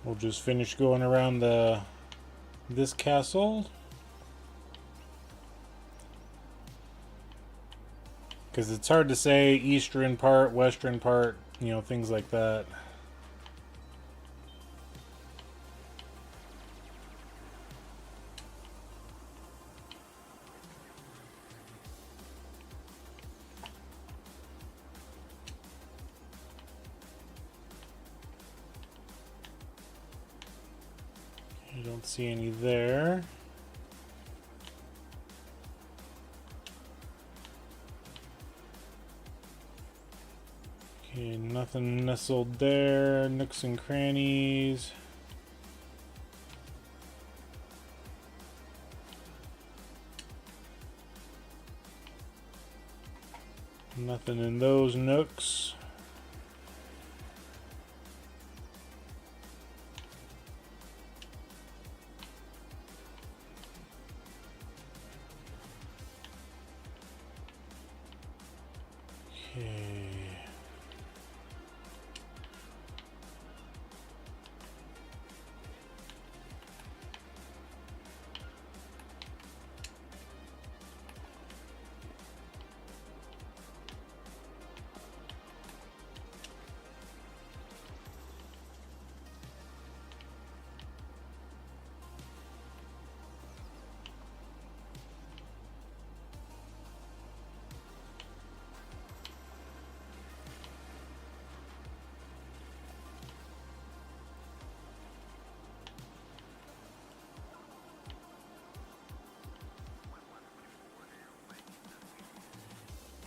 We'll just finish going around this castle, because it's hard to say eastern part, western part, you know, things like that. I don't see any there. Okay, nothing nestled there. Nooks and crannies. Nothing in those nooks.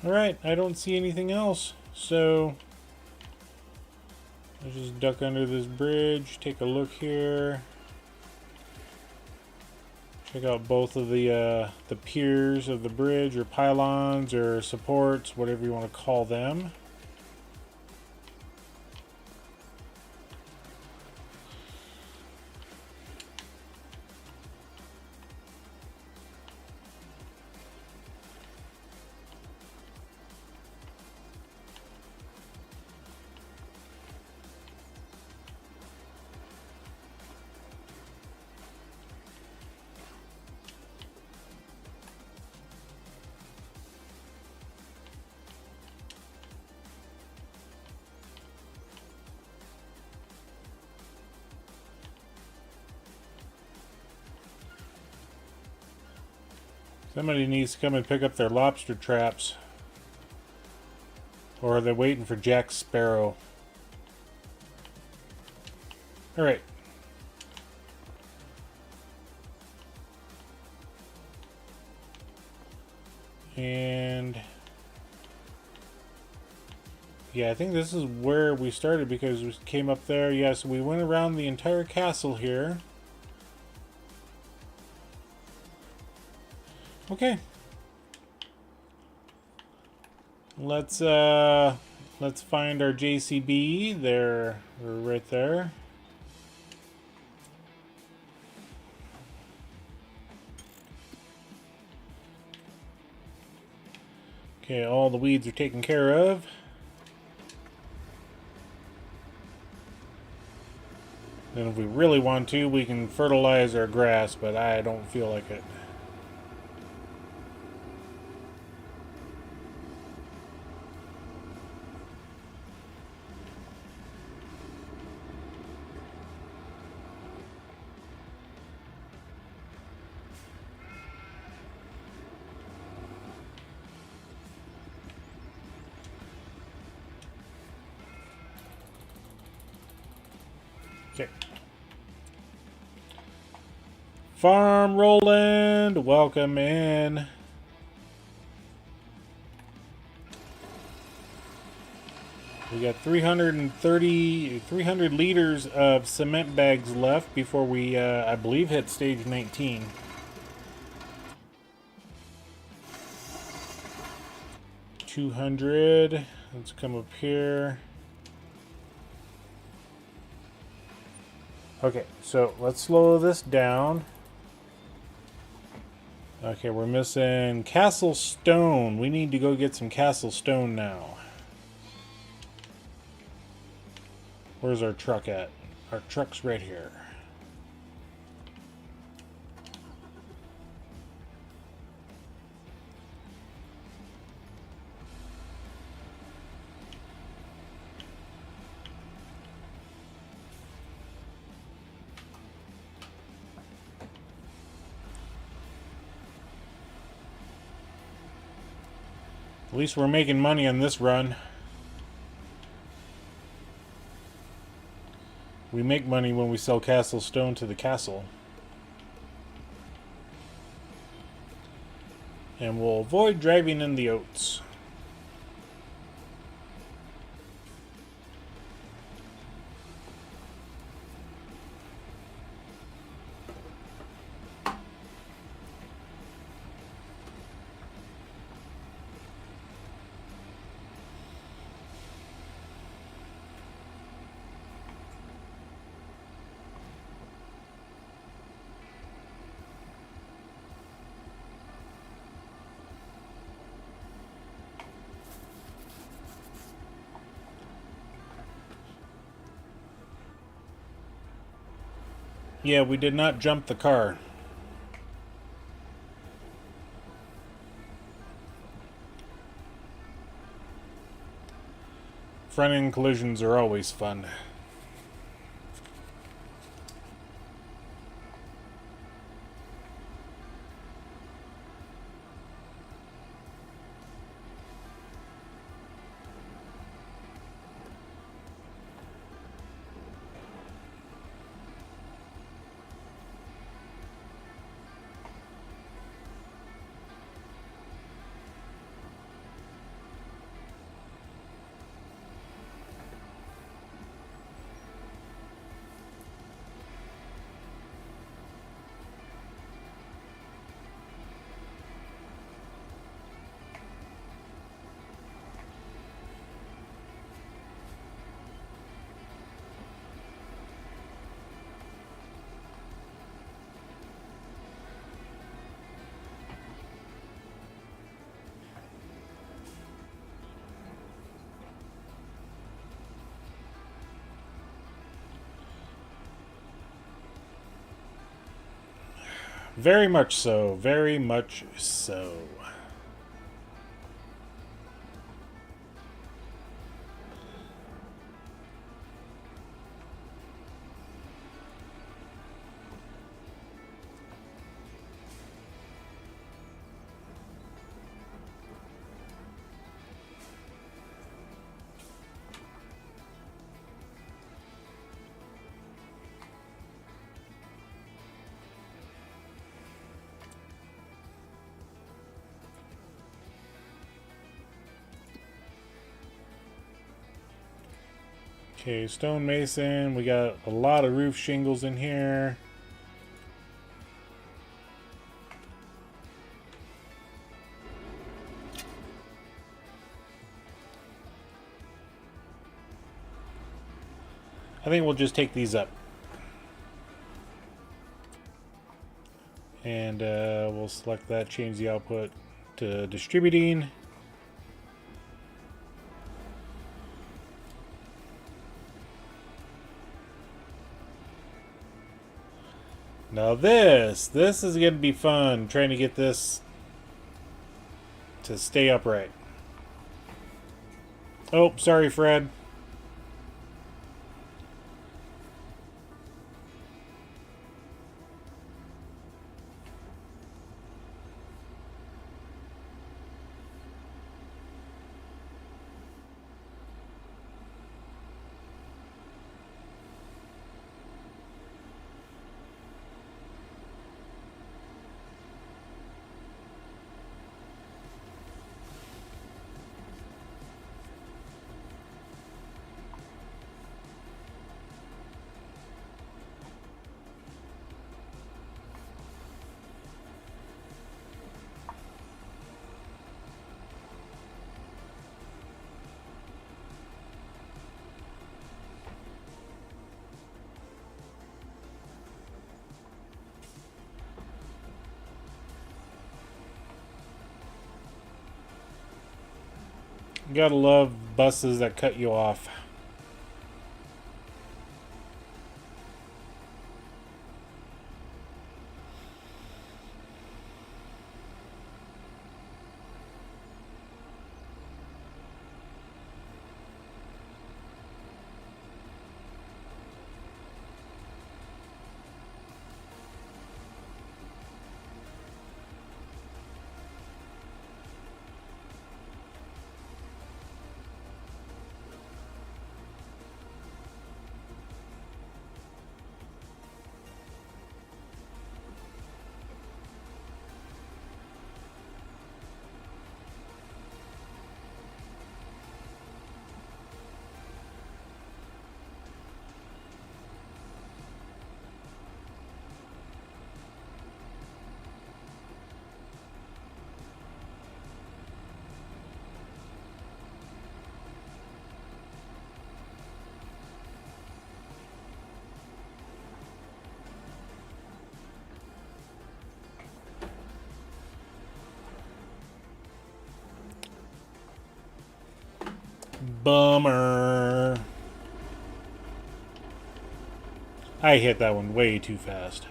Alright, I don't see anything else, so let's just duck under this bridge, take a look here, check out both of the piers of the bridge, or pylons, or supports, whatever you want to call them. Somebody needs to come and pick up their lobster traps. Or are they waiting for Jack Sparrow? Alright. And yeah, I think this is where we started because we came up there. Yeah, so we went around the entire castle here. Okay. Let's find our JCB. There, we're right there. Okay, all the weeds are taken care of. And if we really want to, we can fertilize our grass, but I don't feel like it. Okay. Farm Roland, welcome in. We got 300 liters of cement bags left before we, I believe, hit stage 19. $200. Let's come up here. Okay, so let's slow this down. Okay, we're missing Castle Stone. We need to go get some Castle Stone now. Where's our truck at? Our truck's right here. At least we're making money on this run. We make money when we sell Castle Stone to the castle. And we'll avoid driving in the oats. Yeah, we did not jump the car. Front-end collisions are always fun. Very much so. Very much so. Okay, stonemason. We got a lot of roof shingles in here. I think we'll just take these up. And we'll select that, change the output to distributing. Now this is going to be fun, trying to get this to stay upright. Oh, sorry, Fred. You gotta love buses that cut you off. Bummer. I hit that one way too fast.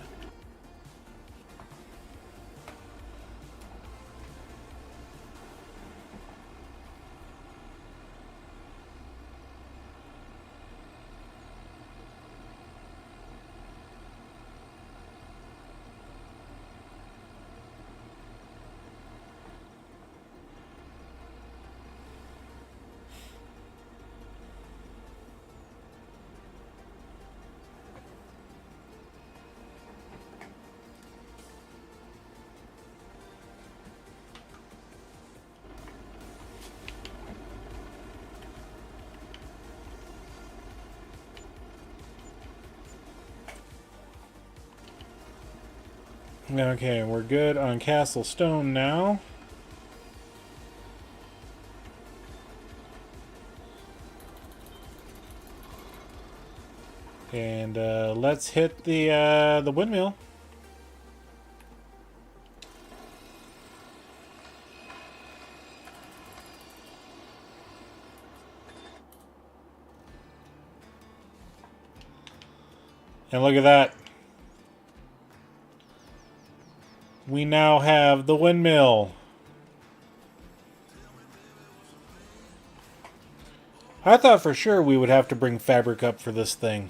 Okay, we're good on Castle Stone now. And let's hit the windmill. And look at that. We now have the windmill. I thought for sure we would have to bring fabric up for this thing.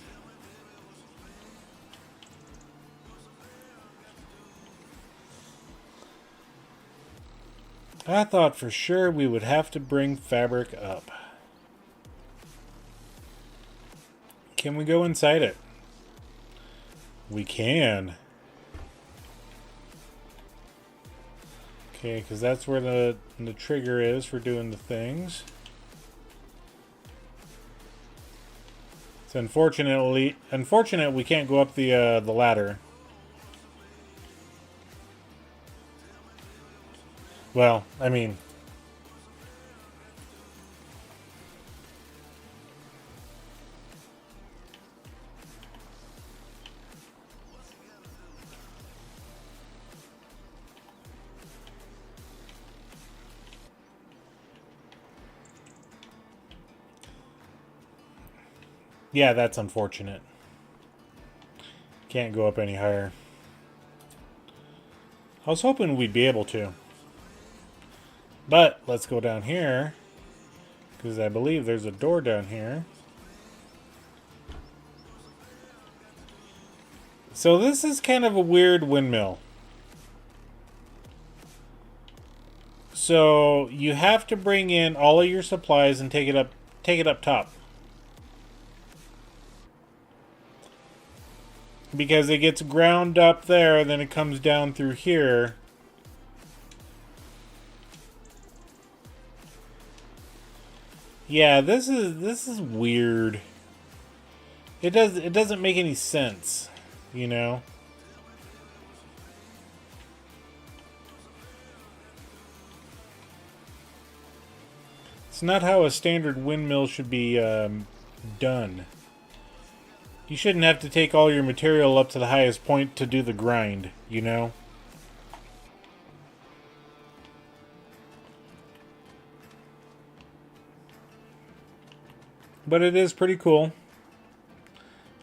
I thought for sure we would have to bring fabric up. Can we go inside it? We can. Okay, because that's where the trigger is for doing the things. It's unfortunate we can't go up the ladder. Well, I mean, yeah, that's unfortunate. Can't go up any higher. I was hoping we'd be able to. But let's go down here, because I believe there's a door down here. So this is kind of a weird windmill. So you have to bring in all of your supplies and take it up top. Because it gets ground up there, and then it comes down through here. Yeah, this is weird. It doesn't make any sense, you know. It's not how a standard windmill should be done. You shouldn't have to take all your material up to the highest point to do the grind, you know? But it is pretty cool.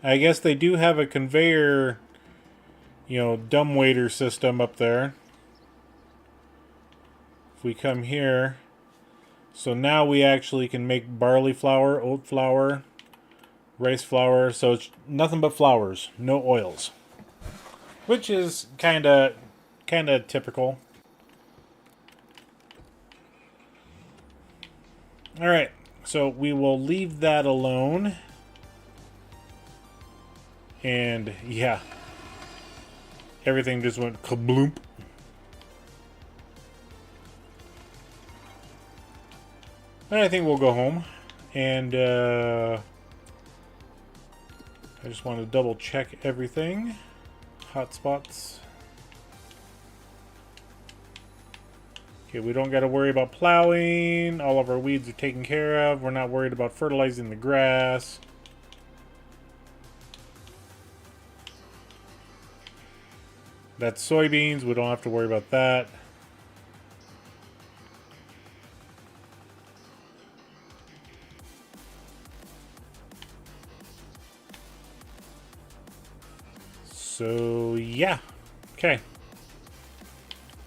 I guess they do have a conveyor, you know, dumbwaiter system up there. If we come here, so now we actually can make barley flour, oat flour, rice flour, so it's nothing but flours, no oils. Which is kinda typical. Alright, so we will leave that alone. And yeah, everything just went kabloomp. And I think we'll go home. And I just want to double check everything. Hotspots. Okay, we don't got to worry about plowing. All of our weeds are taken care of. We're not worried about fertilizing the grass. That's soybeans. We don't have to worry about that. So, yeah. Okay.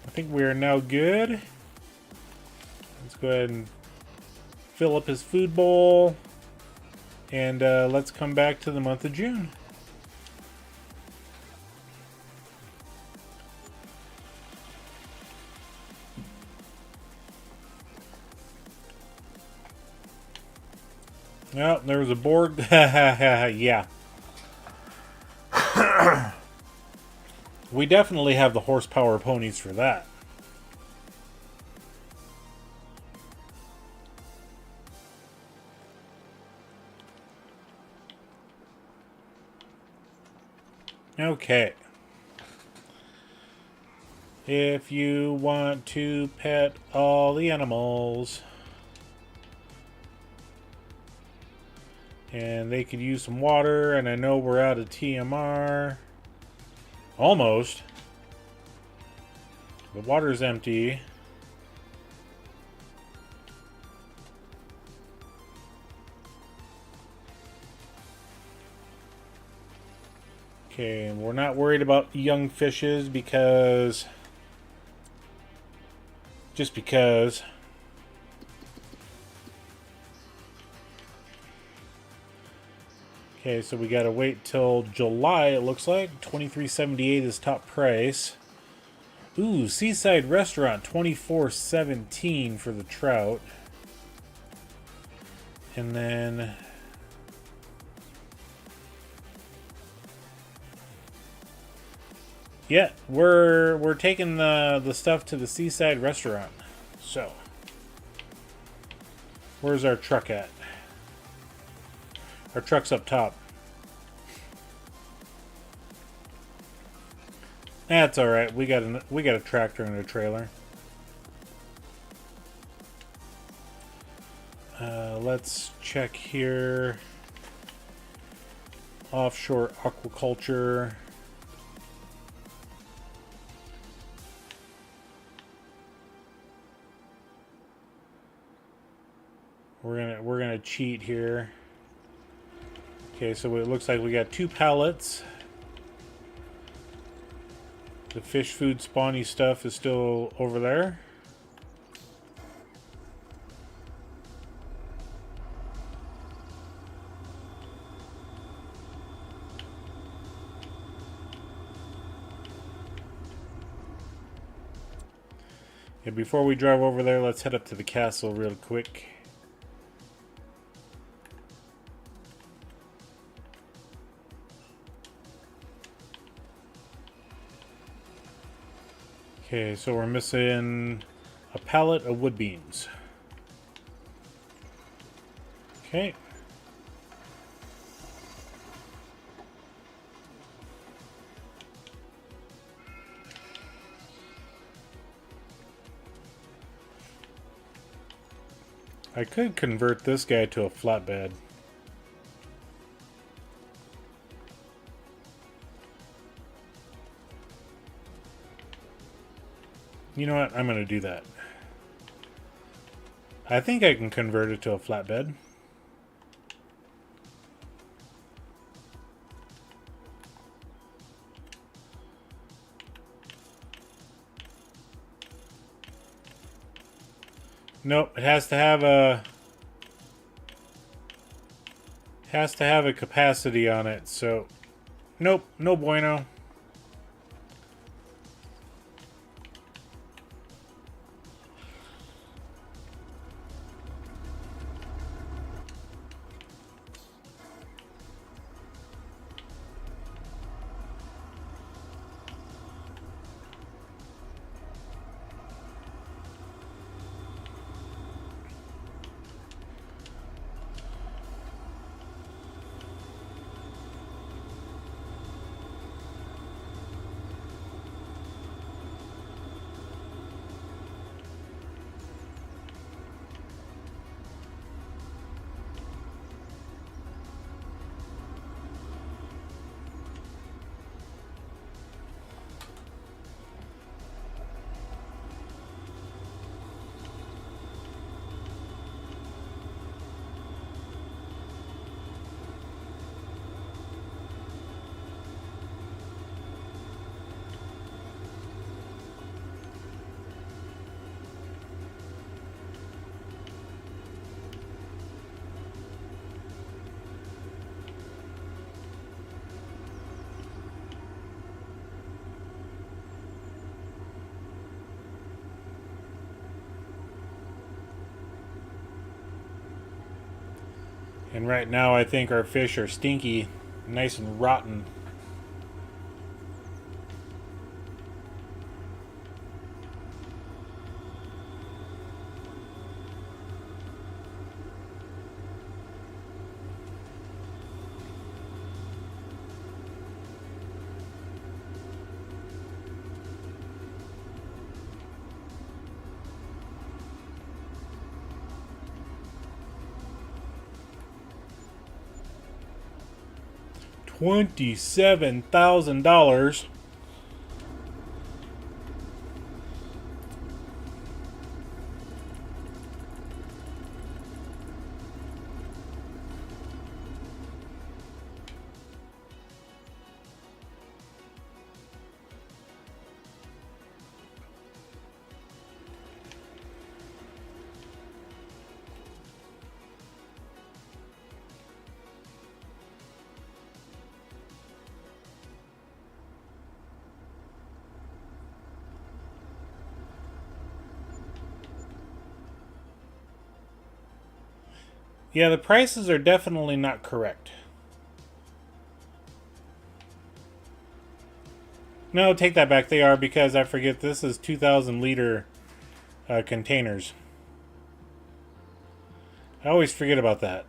I think we are now good. Let's go ahead and fill up his food bowl. And let's come back to the month of June. Oh, there was a board. Yeah. We definitely have the horsepower ponies for that. Okay. If you want to pet all the animals, and they could use some water, and I know we're out of TMR. Almost. The water's empty. Okay, we're not worried about young fishes because... just because... Okay, so we gotta wait till July, it looks like. $23.78 is top price. Ooh, Seaside Restaurant, $24.17 for the trout. And then... yeah, we're taking the stuff to the Seaside Restaurant. So, where's our truck at? Our truck's up top. That's all right. We got a tractor and a trailer. Let's check here. Offshore aquaculture. We're gonna cheat here. Okay, so it looks like we got 2 pallets. The fish food spawny stuff is still over there. Yeah, before we drive over there, let's head up to the castle real quick. Okay, so we're missing a pallet of wood beams. Okay. I could convert this guy to a flatbed. You know what? I'm going to do that. I think I can convert it to a flatbed. Nope, it has to have a capacity on it, so nope, no bueno. And right now I think our fish are stinky, nice and rotten. $27,000. Yeah, the prices are definitely not correct. No, take that back. They are, because I forget this is 2,000 liter containers. I always forget about that.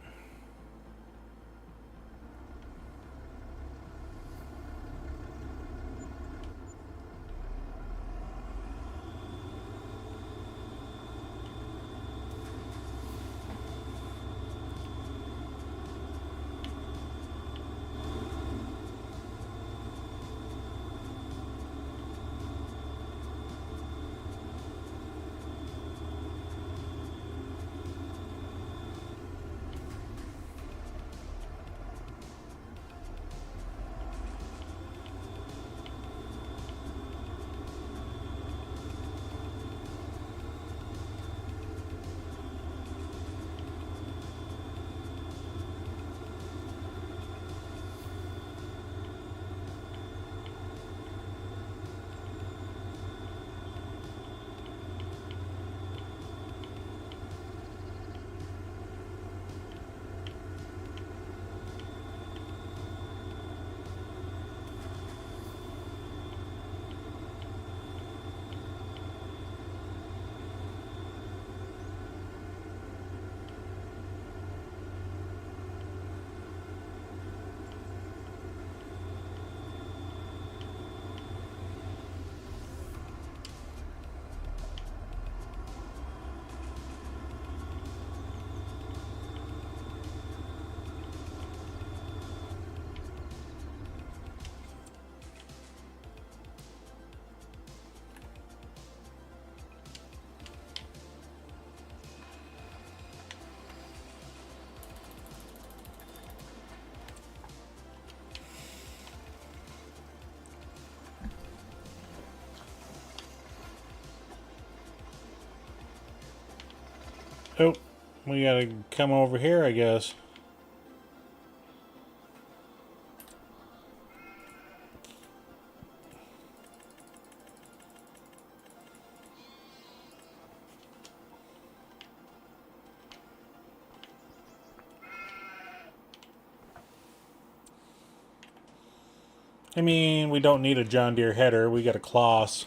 Oh, we gotta come over here, I guess. I mean, we don't need a John Deere header. We got a Kloss.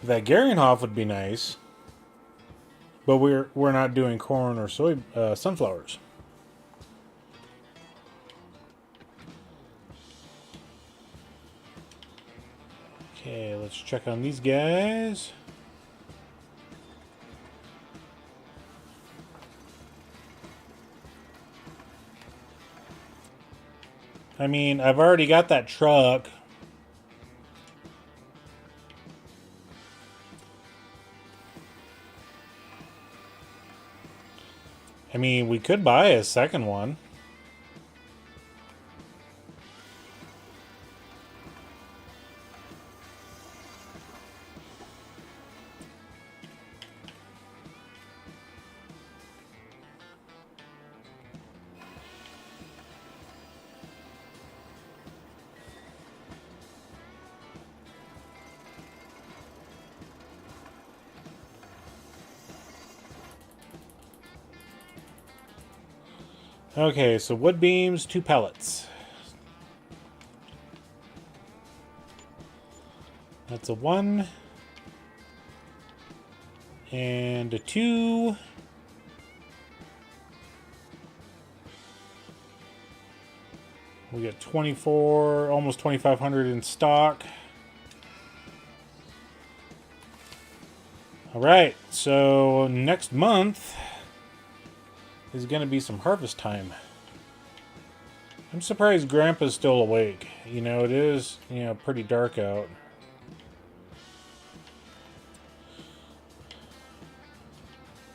That Garienhof would be nice, but we're not doing corn or sunflowers. Okay, let's check on these guys. I mean, I've already got that truck. I mean, we could buy a second one. Okay, so wood beams, 2 pellets. That's a 1. And a 2. We got 24, almost 2,500 in stock. Alright, so next month is going to be some harvest time. I'm surprised Grandpa's still awake. You know, it is, pretty dark out.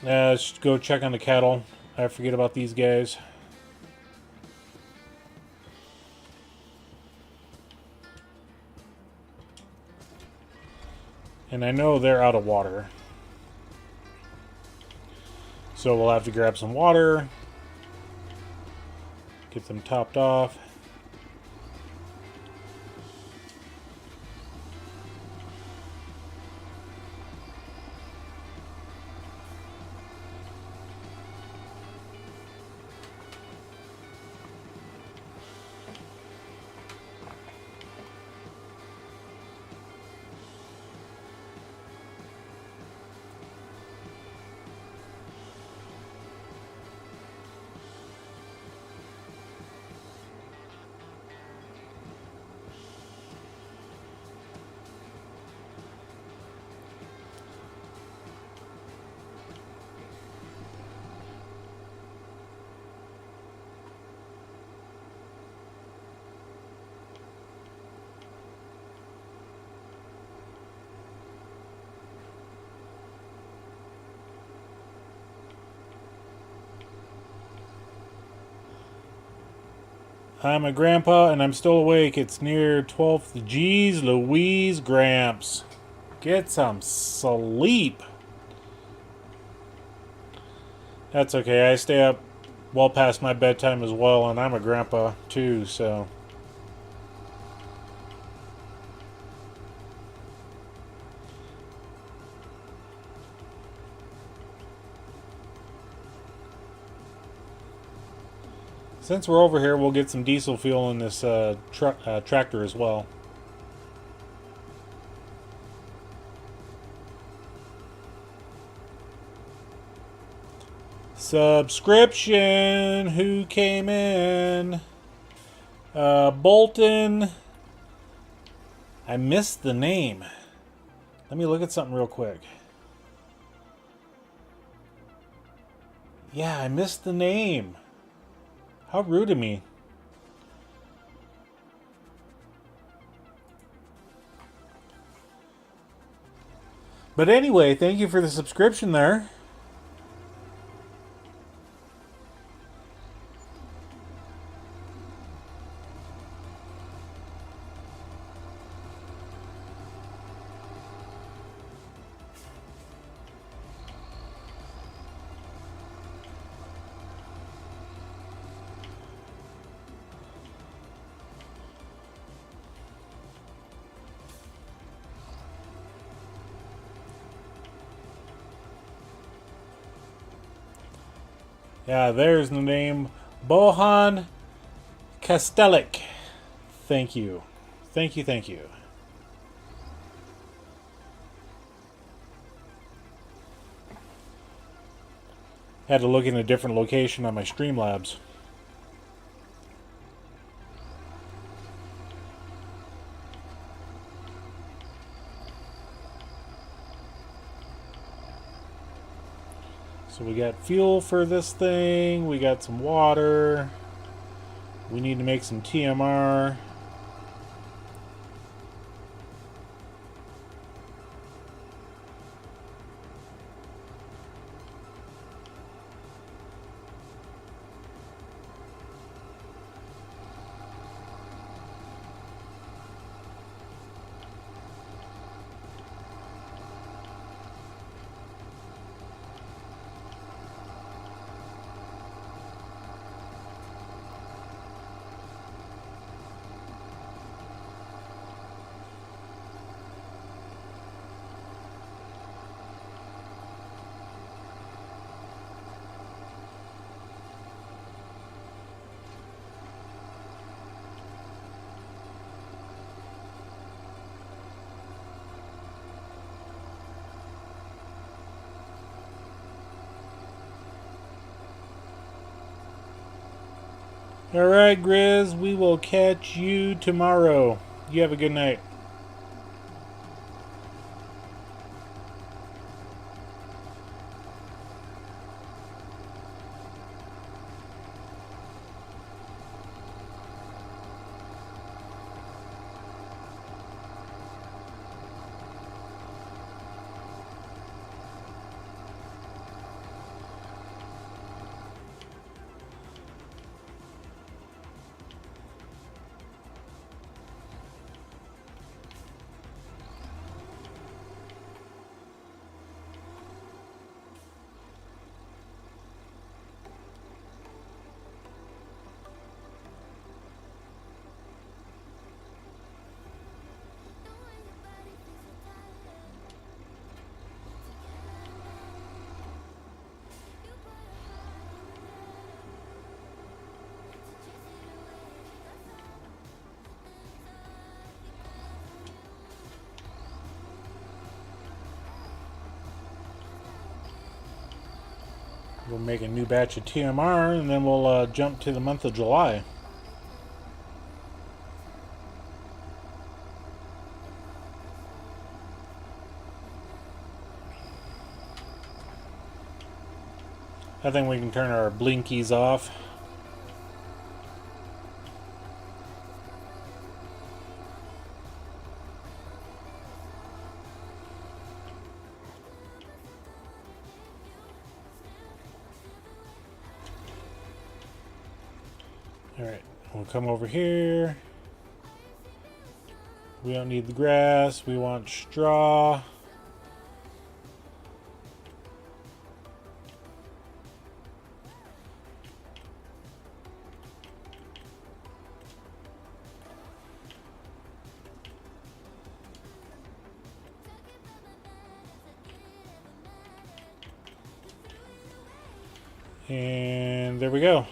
Let's go check on the cattle. I forget about these guys. And I know they're out of water. So we'll have to grab some water. Get them topped off. I'm a grandpa and I'm still awake. It's near 12th. Jeez Louise, Gramps. Get some sleep. That's okay. I stay up well past my bedtime as well, and I'm a grandpa too, so. Since we're over here, we'll get some diesel fuel in this tractor as well. Subscription! Who came in? Bolton. I missed the name. Let me look at something real quick. Yeah, I missed the name. How rude of me. But anyway, thank you for the subscription there. Yeah, there's the name. Bohan Kastelik. Thank you. Thank you, thank you. Had to look in a different location on my Streamlabs. So we got fuel for this thing. We got some water. We need to make some TMR. Alright, Grizz, we will catch you tomorrow. You have a good night. We'll make a new batch of TMR, and then we'll jump to the month of July. I think we can turn our blinkies off. Alright, we'll come over here. We don't need the grass, we want straw. And there we go.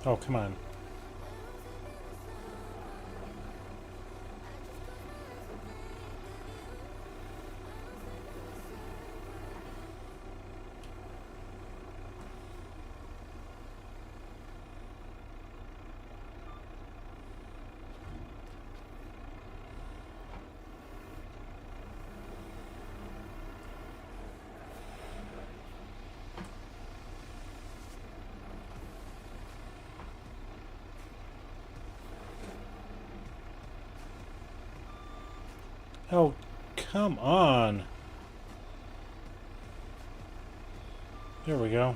Oh, come on. Oh, come on. There we go.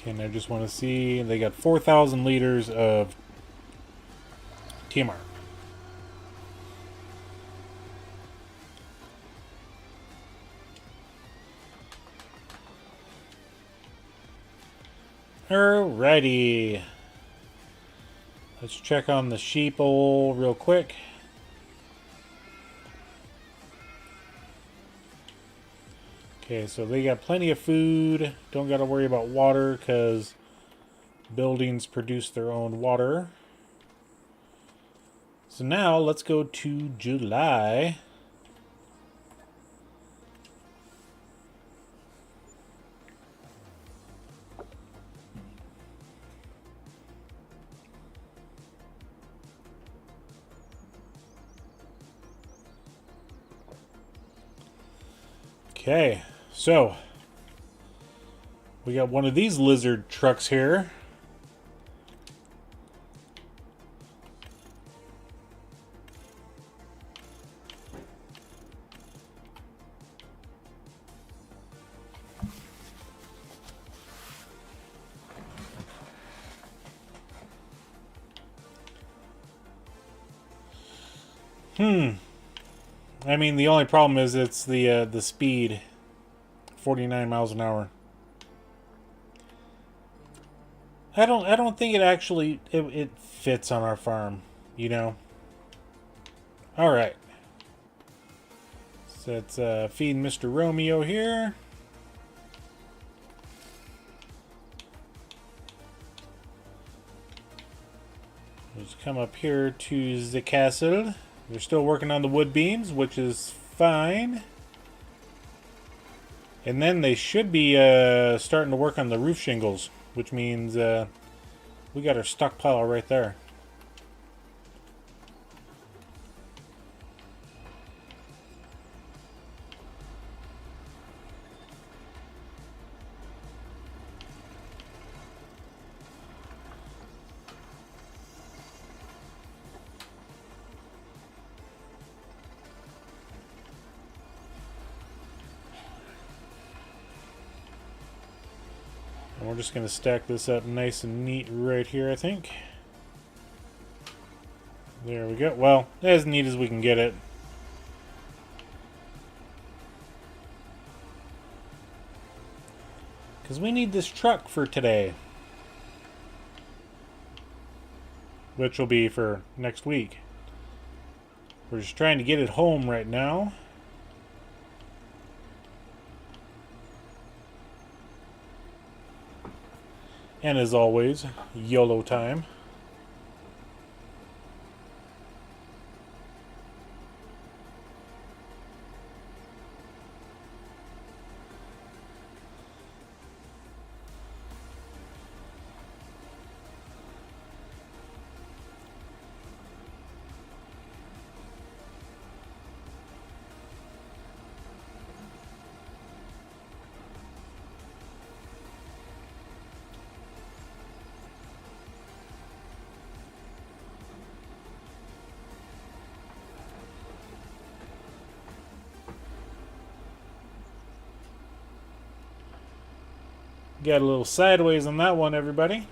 Okay, and I just want to see, they got 4,000 liters of TMR. Alrighty. Let's check on the sheeple real quick. Okay, so they got plenty of food. Don't got to worry about water because buildings produce their own water. So now let's go to July. Okay, so we got one of these lizard trucks here. I mean, the only problem is it's the speed, 49 miles an hour. I don't think it actually it fits on our farm, you know. All right. So let's feed Mr. Romeo here. Let's come up here to the castle. They're still working on the wood beams, which is fine. And then they should be starting to work on the roof shingles, which means we got our stockpile right there. And we're just going to stack this up nice and neat right here, I think. There we go. Well, as neat as we can get it. Because we need this truck for today. Which will be for next week. We're just trying to get it home right now. And as always, YOLO time. Got a little sideways on that one, everybody.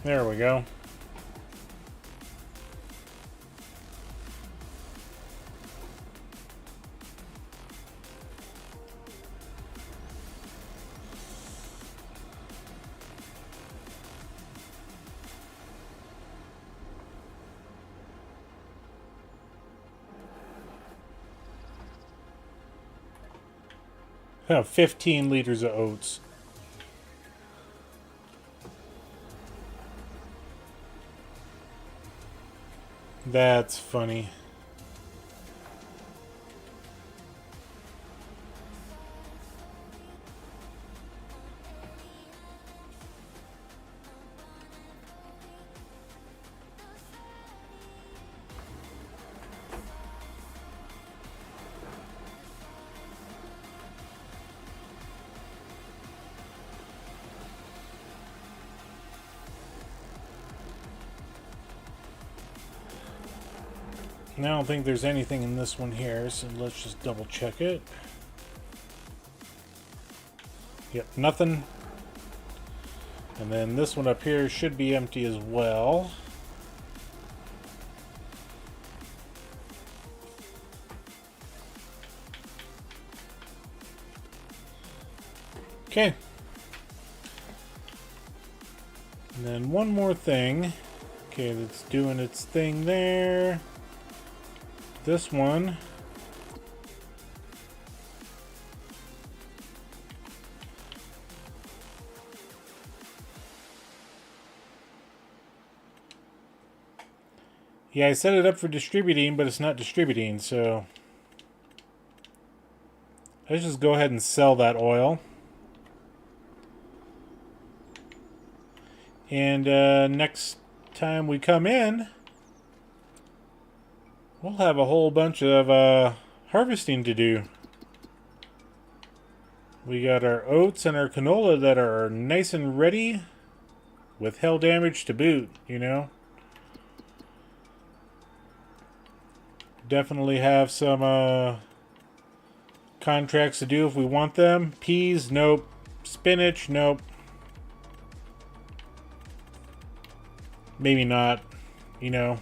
There we go. Have 15 liters of oats. That's funny. I don't think there's anything in this one here, so let's just double check it. Yep, nothing. And then this one up here should be empty as well. Okay. And then one more thing. Okay, that's doing its thing there. This one. Yeah, I set it up for distributing, but it's not distributing, so let's just go ahead and sell that oil. And next time we come in, we'll have a whole bunch of harvesting to do. We got our oats and our canola that are nice and ready with hail damage to boot, you know. Definitely have some contracts to do if we want them. Peas, nope. Spinach, nope. Maybe not, you know.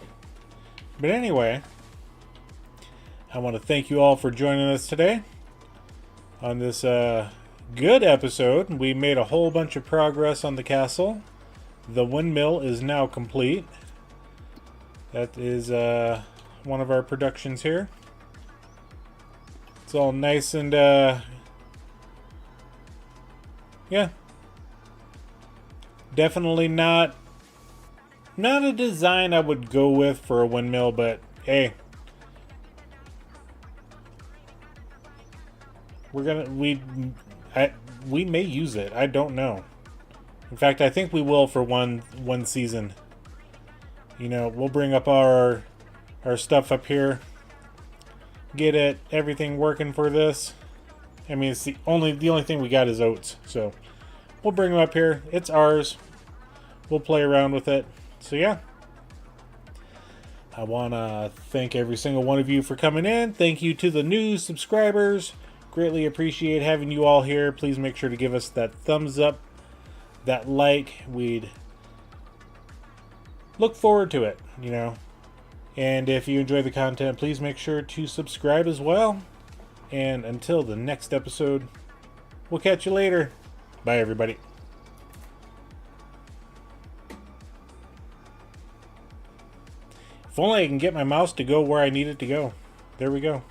But anyway, I want to thank you all for joining us today on this good episode. We made a whole bunch of progress on the castle. The windmill is now complete. That is one of our productions here. It's all nice and yeah, definitely not a design I would go with for a windmill, but hey, we may use it. I don't know. In fact, I think we will for one season. You know, we'll bring up our stuff up here, get everything working for this. I mean, it's the only thing we got is oats, so we'll bring them up here. It's ours. We'll play around with it. So yeah, I want to thank every single one of you for coming in. Thank you to the new subscribers. Greatly appreciate having you all here. Please make sure to give us that thumbs up, that like. We'd look forward to it, you know. And if you enjoy the content, please make sure to subscribe as well. And until the next episode, we'll catch you later. Bye, everybody. If only I can get my mouse to go where I need it to go. There we go.